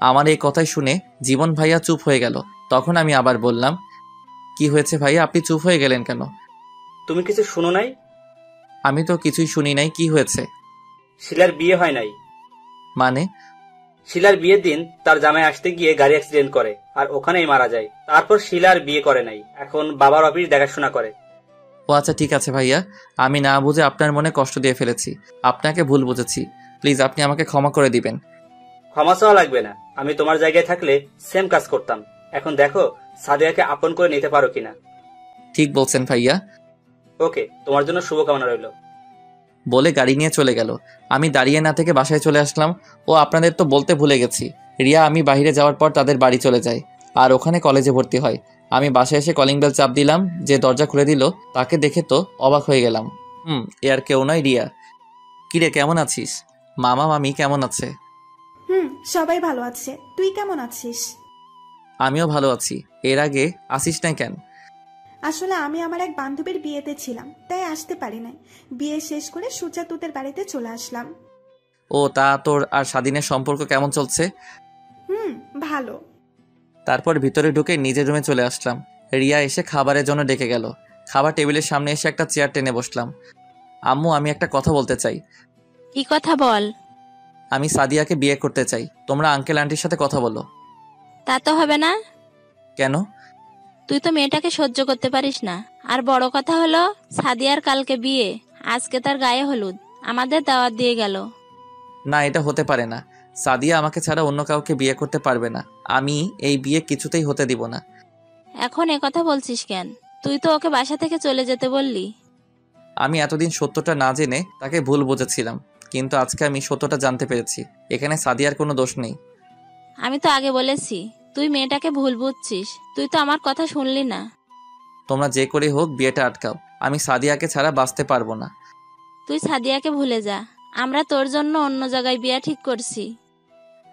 আমার এই কথাই শুনে জীবন ভাইয়া চুপ হয়ে গেল। তখন আমি আবার বললাম, কি হয়েছে ভাইয়া, আপনি চুপ হয়ে গেলেন কেন? তুমি কিছু শুনো নাই? আমি তো কিছুই শুনি নাই। কি হয়েছে? শিলার বিয়ে হয় নাই। মানে? শিলার বিয়ের দিন তার জামাই আসতে গিয়ে গাড়ি অ্যাক্সিডেন্ট করে আর ওখানেই মারা যায়। তারপর শিলার বিয়ে করে নাই, এখন বাবার অফিস দেখাশোনা করে। ও আচ্ছা, ঠিক আছে ভাইয়া, আমি না বুঝে আপনার মনে কষ্ট দিয়ে ফেলেছি। আপনাকে ভুল বুঝেছি। প্লিজ আপনি আমাকে ক্ষমা করে দিবেন। ক্ষমা চাওয়া লাগবে না, আমি তোমার জায়গায় থাকলে সেম কাজ করতাম। এখন দেখো সাদিয়াকে আপন করে নিতে পারো কিনা। ঠিক বলছেন ভাইয়া। ওকে, তোমার জন্য শুভকামনা রইল। বলে গাড়ি নিয়ে চলে গেল। আমি দাঁড়িয়ে না থেকে বাসায় চলে আসলাম। ও আপনাদের তো বলতে ভুলে গেছি, রিয়া আমি বাইরে যাওয়ার পর তাদের বাড়ি চলে যায় আর ওখানে কলেজে ভর্তি হয়। আমি বাসায় এসে কলিং বেল চাপ দিলাম। যে দরজা খুলে দিল তাকে দেখে তো অবাক হয়ে গেলাম। এ আর কেউ নয়, রিয়া। কিরে, কেমন আছিস? মামা মামি কেমন আছে? সবাই ভালো আছে। তুই কেমন আছিস? আমিও ভালো আছি। এর আগে আসিস নাই কেন? আসলে আমি আমার এক বান্ধবীর বিয়েতে ছিলাম, তাই আসতে পারি নাই। বিয়ে শেষ করে সূর্যা তুতের বাড়িতে চলে আসলাম। ও, তা তোর আর স্বাধীনের সম্পর্ক কেমন চলছে? ভালো। তারপর ভিতরে ঢুকে নিজের রুমে চলে আসলাম। রিয়া এসে খাবারের জন্য ডেকে গেল। খাবার টেবিলের সামনে এসে একটা চেয়ার টেনে বসলাম। আম্মু, আমি একটা কথা বলতে চাই। কি কথা বল? আমি সাদিয়াকে বিয়ে করতে চাই। তোমরা আঙ্কেল আন্টির সাথে কথা বলো। তা তো হবে না। কেন? তুই তো মেয়েটাকে সহ্য করতে পারিস না। আর বড় কথা হলো সাদিয়ার কালকে বিয়ে, আজকে তার গায়ে হলুদ, আমাদের দাওয়াত দিয়ে গেল। না, এটা হতে পারে না। সাদিয়া আমাকে ছাড়া অন্য কাউকে বিয়ে করতে পারবে না। আমি এই বিয়ে কিছুতেই হতে দিব না। এখন কথা বলছিস কেন? তুই তো ওকে বাসা থেকে চলে যেতে বললি। আমি এতদিন সত্যটা না জেনে তাকে ভুল বুঝেছিলাম, কিন্তু আজকে আমি সত্যটা জানতে পেরেছি। এখানে সাদিয়ার কোনো দোষ নেই। আমি তো আগে বলেছি তুই মেয়েটাকে ভুল বুঝছিস। তুই তো আমার কথা শুনলি না। তোমরা যে করে হোক বিয়েটা আটকাও। আমি সাদিয়াকে ছাড়া বাঁচতে পারবো না। তুই সাদিয়াকে ভুলে যা, আমরা তোর জন্য অন্য জায়গায় বিয়ে ঠিক করছি।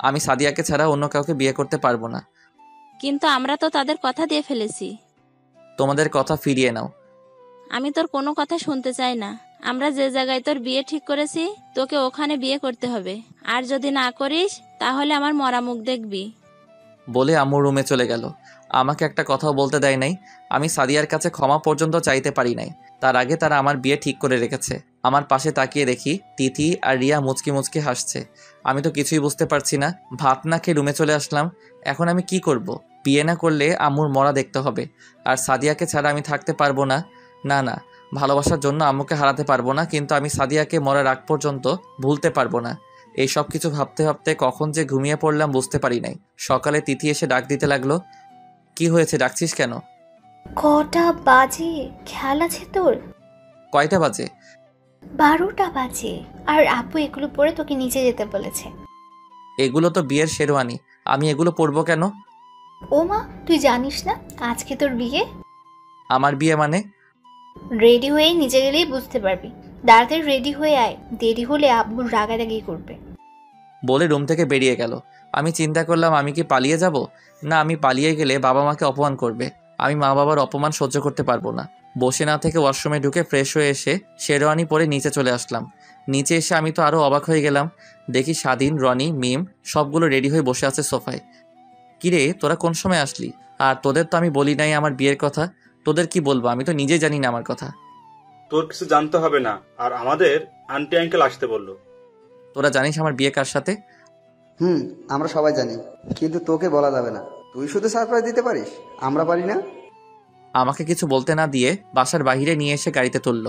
আমি সাদিয়াকে ছাড়া অন্য কাউকে বিয়ে করতে পারবো না। কিন্তু আমরা তো তাদের কথা দিয়ে ফেলেছি। তোমাদের কথা ফিরিয়ে নাও। আমি তোর কোনো কথা শুনতে চাই না। আমরা যে জায়গায় তোর বিয়ে ঠিক করেছি তোকে ওখানে বিয়ে করতে হবে। আর যদি না করিস তাহলে আমার মরা মুখ দেখবি। বলে আম্মুর রুমে চলে গেল। আমাকে একটা কথাও বলতে দেয় নাই। আমি সাদিয়ার কাছে ক্ষমা পর্যন্ত চাইতে পারি নাই। তার আগে তারা আমার বিয়ে ঠিক করে রেখেছে। আমার পাশে তাকিয়ে দেখি তিথি আর রিয়া মুচকি মুচকি হাসছে। আমি তো কিছুই বুঝতে পারছি না। ভাত না খেয়ে রুমে চলে আসলাম। এখন আমি কি করব? বিয়ে না করলে আম্মুর মরা দেখতে হবে। আর সাদিয়াকে ছাড়া আমি থাকতে পারবো না। না না, ভালোবাসার জন্য আম্মুকে হারাতে পারবো না, কিন্তু আমি সাদিয়াকে মরার আগ পর্যন্ত ভুলতে পারবো না। এই সব কিছু ভাবতে ভাবতে কখন যে ঘুমিয়ে পড়লাম বুঝতে পারি নাই। সকালে তিথি এসে ডাক দিতে লাগলো। কি হয়েছে, ডাকছিস কেন? কটা বাজে খেয়াল আছে তোর? কয়টা বাজে? 12টা বাজে। আর আপু এগুলো পরে তোকে নিচে যেতে বলেছে। এগুলো তো বিয়ের শেরওয়ানি, আমি এগুলো পরবো কেন? ও মা, তুই জানিস না আজকে তোর বিয়ে? আমার বিয়ে মানে? রেডি হয়ে নিচে গেলেই বুঝতে পারবি। তাড়াতাড়ি রেডি হয়ে আয়, দেরি হলে আব্বুর রাগারাগি করবে। বলে রুম থেকে বেরিয়ে গেল। আমি চিন্তা করলাম আমি কি পালিয়ে যাব? না, আমি পালিয়ে গেলে বাবা মাকে অপমান করবে। আমি মা বাবার অপমান সহ্য করতে পারবো না। বসে না থেকে ওয়াশরুমে ঢুকে ফ্রেশ হয়ে এসে শেরওয়ানি পরে নিচে চলে আসলাম। নিচে এসে আমি তো আরও অবাক হয়ে গেলাম। দেখি স্বাধীন, রনি, মিম সবগুলো রেডি হয়ে বসে আছে সোফায়। কিরে, তোরা কোন সময় আসলি? আর তোদের তো আমি বলি নাই আমার বিয়ের কথা। তোদের কি বলবো, আমি তো নিজেই জানি না আমার কথা। তোর কিছু জানতে হবে না, আর আমাদের আন্টি আঙ্কেল আসতে বললো। তোরা জানিস আমার বিয়ে কার সাথে? আমরা সবাই জানি, কিন্তু তোকে বলা যাবে না। তুই শুধু সারপ্রাইজ দিতে পারিস, আমরা পারি না। আমাকে কিছু বলতে না দিয়ে বাসার বাইরে নিয়ে এসে গাড়িতে তুলল।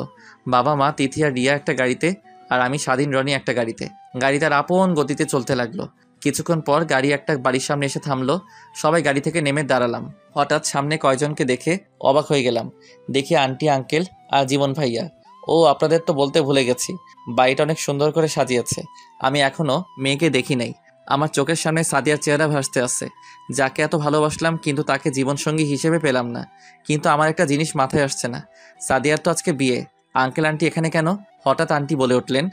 বাবা মা, তিথি আর রিয়া একটা গাড়িতে, আর আমি স্বাধীন, রনি একটা গাড়িতে। গাড়ি তার আপন গতিতে চলতে লাগলো। কিছুক্ষণ পর গাড়ি একটা বাড়ির সামনে এসে থামলো। সবাই গাড়ি থেকে নেমে দাঁড়ালাম। হঠাৎ সামনে কয়জনকে দেখে অবাক হয়ে গেলাম। দেখি আন্টি, আঙ্কেল আর জীবন ভাইয়া। ও, আপনাদের তো বলতে ভুলে গেছি, বাড়িটা অনেক সুন্দর করে সাজিয়েছে। আমি এখনো মেয়েকে দেখি নাই। আমার চোখের সামনে সাদিয়ার চেহারা ভাসতে আছে, যাকে এত ভালোবাসলাম, কিন্তু তাকে জীবনসঙ্গী হিসেবে পেলাম না। কিন্তু আমার একটা জিনিস মাথায় আসছে না, সাদিয়ার তো আজকে বিয়ে। আঙ্কেল আন্টি এখানে কেন? হঠাৎ আন্টি বলে উঠলেন,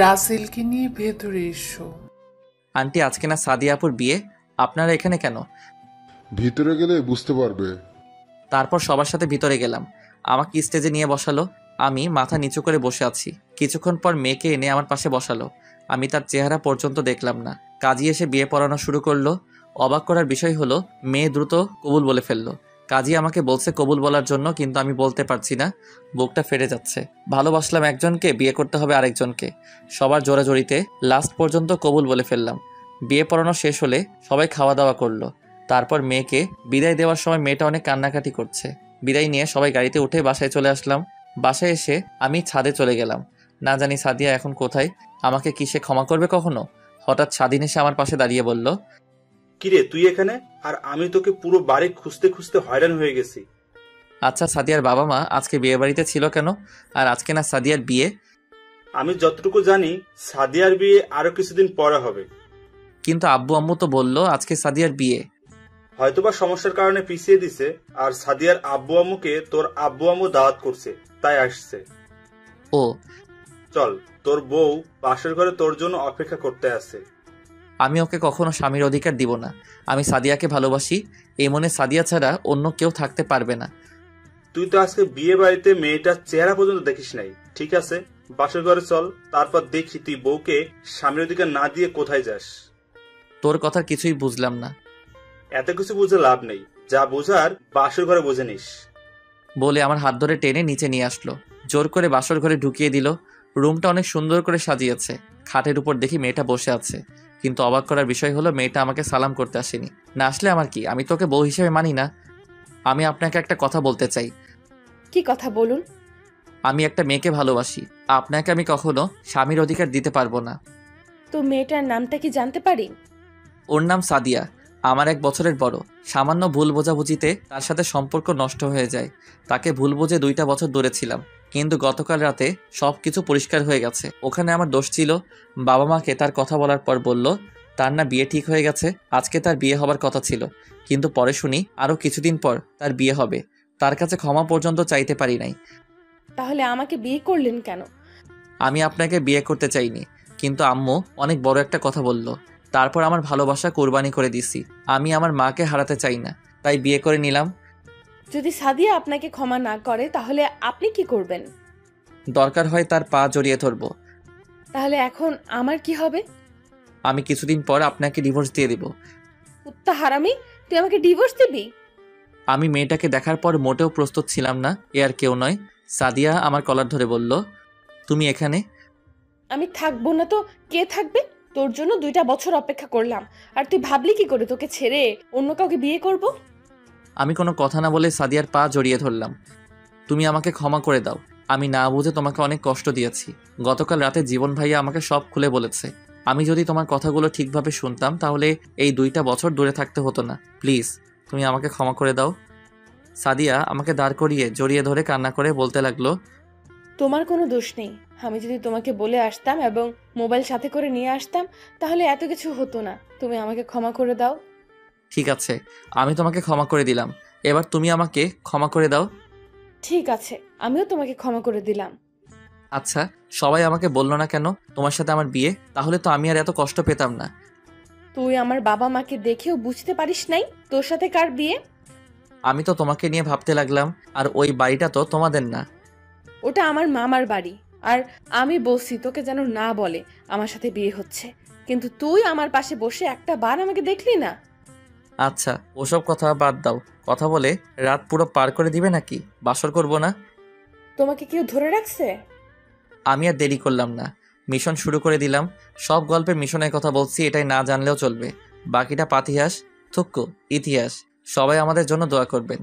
রাসেলকে নিয়ে ভেতরে এসো। আন্টি, আজকে না সাদিয়া আপুর বিয়ে, আপনারা এখানে কেন? ভিতরে গেলে বুঝতে পারবে। তারপর সবার সাথে ভিতরে গেলাম। আমাকে স্টেজে নিয়ে বসালো। আমি মাথা নিচু করে বসে আছি। কিছুক্ষণ পর মেয়েকে এনে আমার পাশে বসালো। আমি তার চেহারা পর্যন্ত দেখলাম না। কাজী এসে বিয়ে পড়ানো শুরু করলো। অবাক করার বিষয় হলো, মেয়ে দ্রুত কবুল বলে ফেললো। কাজী আমাকে বলছে কবুল বলার জন্য, কিন্তু আমি বলতে পারছি না, বুকটা ফেটে যাচ্ছে। ভালোবাসলাম একজনকে, বিয়ে করতে হবে আরেকজনকে। সবার জোরাজোরিতে লাস্ট পর্যন্ত কবুল বলে ফেললাম। বিয়ে পড়ানো শেষ হলে সবাই খাওয়া দাওয়া করলো। তারপর মেয়েকে বিদায় দেওয়ার সময় মেয়েটা অনেক কান্নাকাটি করছে। বিদায় নিয়ে সবাই গাড়িতে উঠে বাসায় চলে আসলাম। বাসায় এসে আমি ছাদে চলে গেলাম। না জানি সাদিয়া এখন কোথায়, আমাকে কি সে ক্ষমা করবে কখনো? হঠাৎ স্বাধীন এসে আমার পাশে দাঁড়িয়ে বলল, কিরে তুই এখানে? আর আমি তোকে পুরো বাড়ি খুঁজতে খুঁজতে হয়রান হয়ে গেছি। আচ্ছা, সাদিয়ার বাবা মা আজকে বিয়ে বাড়িতে ছিল কেন? আর আজকে না সাদিয়ার বিয়ে? আমি যতটুকু জানি সাদিয়ার বিয়ে আরো কিছুদিন পরে হবে। কিন্তু আব্বু আম্মু তো বললো আজকে সাদিয়ার বিয়ে। হয়তোবা সমস্যার কারণে পিছিয়ে দিছে, আর সাদিয়ার আব্বু আম্মুকে তোর আব্বু আম্মু দাওয়াত করছে, তাই আসছে। ও, চল, তোর বউ বাসর ঘরে তোর জন্য অপেক্ষা করতে আছে। আমি ওকে কখনো স্বামীর অধিকার দিব না। আমি সাদিয়াকে ভালোবাসি, এই মনে সাদিয়া ছাড়া অন্য কেউ থাকতে পারবে না। তুই তো আজকে বিয়ে বাড়িতে মেয়েটার চেহারা পর্যন্ত দেখিস নাই। ঠিক আছে, বাসর ঘরে চল, তারপর দেখি তুই বউকে স্বামীর অধিকার না দিয়ে কোথায় যাস। তোর কথার কিছুই বুঝলাম না। এত কিছু বুঝে লাভ নেই, যা বোঝার বাসর ঘরে বুঝে নিস। বলে আমার হাত ধরে টেনে নিচে নিয়ে আসলো। জোর করে বাসর ঘরে ঢুকিয়ে দিল। রুমটা অনেক সুন্দর করে সাজিয়েছে। খাটের উপর দেখি মেয়েটা বসে আছে, কিন্তু অবাক করার বিষয় হলো মেয়েটা আমাকে সালাম করতে আসেনি। না আসলে আমার কি, আমি তোকে বউ হিসেবে মানি না। আমি আপনাকে একটা কথা বলতে চাই। কি কথা বলুন? আমি একটা মেয়েকে ভালোবাসি, আপনাকে আমি কখনো স্বামীর অধিকার দিতে পারবো না। তো মেয়েটার নামটা কি জানতে পারি? ওর নাম সাদিয়া, আমার 1 বছরের বড়। সামান্য ভুল বোঝাবুঝিতে তার সাথে সম্পর্ক নষ্ট হয়ে যায়। তাকে ভুল বুঝে 2টা বছর দূরে ছিলাম, কিন্তু গতকাল রাতে সবকিছু পরিষ্কার হয়ে গেছে। ওখানে আমার দোষ ছিল। বাবা মাকে তার কথা বলার পর বলল তার না বিয়ে ঠিক হয়ে গেছে, আজকে তার বিয়ে হবার কথা ছিল, কিন্তু পরে শুনি আরো কিছুদিন পর তার বিয়ে হবে। তার কাছে ক্ষমা পর্যন্ত চাইতে পারি নাই। তাহলে আমাকে বিয়ে করলেন কেন? আমি আপনাকে বিয়ে করতে চাইনি, কিন্তু আম্মু অনেক বড় একটা কথা বলল। তারপর আমার ভালোবাসা কোরবানি করে দিছি। আমি আমার মাকে হারাতে চাই না, তাই বিয়ে করে নিলাম। যদি সাদিয়া আপনাকে ক্ষমা না করে তাহলে আপনি কি করবেন? দরকার হয় তার পা জড়িয়ে ধরব। তাহলে এখন আমার কি হবে? আমি কিছুদিন পর আপনাকে ডিভোর্স দিয়ে দেব। কুত্তা হারামি, তুই আমাকে ডিভোর্স দিবি? আমি মেয়েটাকে দেখার পর মোটেও প্রস্তুত ছিলাম না। এ আর কেউ নয়, সাদিয়া আমার কলার ধরে বলল, তুমি এখানে? আমি থাকবো না তো কে থাকবে? তোর জন্য 2টা বছর অপেক্ষা করলাম, আর তুই ভাবলি কি করে তোকে ছেড়ে অন্য কাউকে বিয়ে করব? আমি কোনো কথা না বলে সাদিয়ার পা জড়িয়ে ধরলাম। তুমি আমাকে ক্ষমা করে দাও, আমি না বুঝে তোমাকে অনেক কষ্ট দিয়েছি। গতকাল রাতে জীবন ভাইয়া আমাকে সব খুলে বলেছে। আমি যদি তোমার কথাগুলো ঠিকভাবে শুনতাম তাহলে এই 2টা বছর দূরে থাকতে হতো না। প্লিজ, তুমি আমাকে ক্ষমা করে দাও। সাদিয়া আমাকে দাঁড় করিয়ে জড়িয়ে ধরে কান্না করে বলতে লাগলো, তোমার কোনো দোষ নেই। আমি যদি তোমাকে বলে আসতাম এবং মোবাইল সাথে করে নিয়ে আসতাম তাহলে এত কিছু হতো না। তুমি আমাকে ক্ষমা করে দাও। ঠিক আছে, আমি তোমাকে ক্ষমা করে দিলাম, এবার তুমি আমাকে ক্ষমা করে দাও। ঠিক আছে, আমিও তোমাকে ক্ষমা করে দিলাম। আচ্ছা, সবাই আমাকে বললো না কেন তোমার সাথে আমার বিয়ে? তাহলে তো আমি আর এত কষ্ট পেতাম না। তুই আমার বাবা মাকে দেখেও বুঝতে পারিস নাই তোর সাথে কার বিয়ে? আমি তো তোমাকে নিয়ে ভাবতে লাগলাম, আর ওই বাড়িটা তো তোমাদের না। ওটা আমার মামার বাড়ি, আর আমি বলছি তোকে যেন না বলে আমার সাথে বিয়ে হচ্ছে, কিন্তু তুই আমার পাশে বসে একটা বার আমাকে দেখলি না। আচ্ছা, ওসব কথা বাদ দাও। কথা বলে রাত পুরো পার করে দিবে নাকি? বাসর করব না? তোমাকে কেউ ধরে রাখছে? আমি আর দেরি করলাম না, মিশন শুরু করে দিলাম। সব গল্পে মিশনের কথা বলছি, এটাই না জানলেও চলবে। বাকিটা পাতিহাস, থুক্কু, ইতিহাস। সবাই আমাদের জন্য দোয়া করবেন।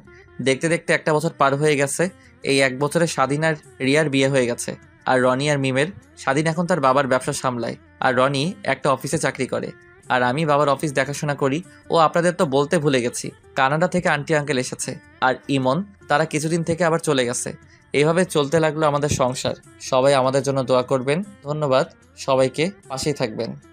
দেখতে দেখতে 1টা বছর পার হয়ে গেছে। এই 1 বছরে স্বাধীন আর রিয়ার বিয়ে হয়ে গেছে। আর রনি আর মিমের। স্বাধীন এখন তার বাবার ব্যবসা সামলায়, আর রনি একটা অফিসে চাকরি করে। আর আমি বাবার অফিস দেখাশোনা করি। ও আপনাদের তো বলতে ভুলে গেছি, কানাডা থেকে আন্টি আঙ্কেল এসেছে, আর ইমন, তারা কিছুদিন থেকে আবার চলে গেছে। এইভাবে চলতে লাগলো আমাদের সংসার। সবাই আমাদের জন্য দোয়া করবেন। ধন্যবাদ, সবাইকে, পাশেই থাকবেন।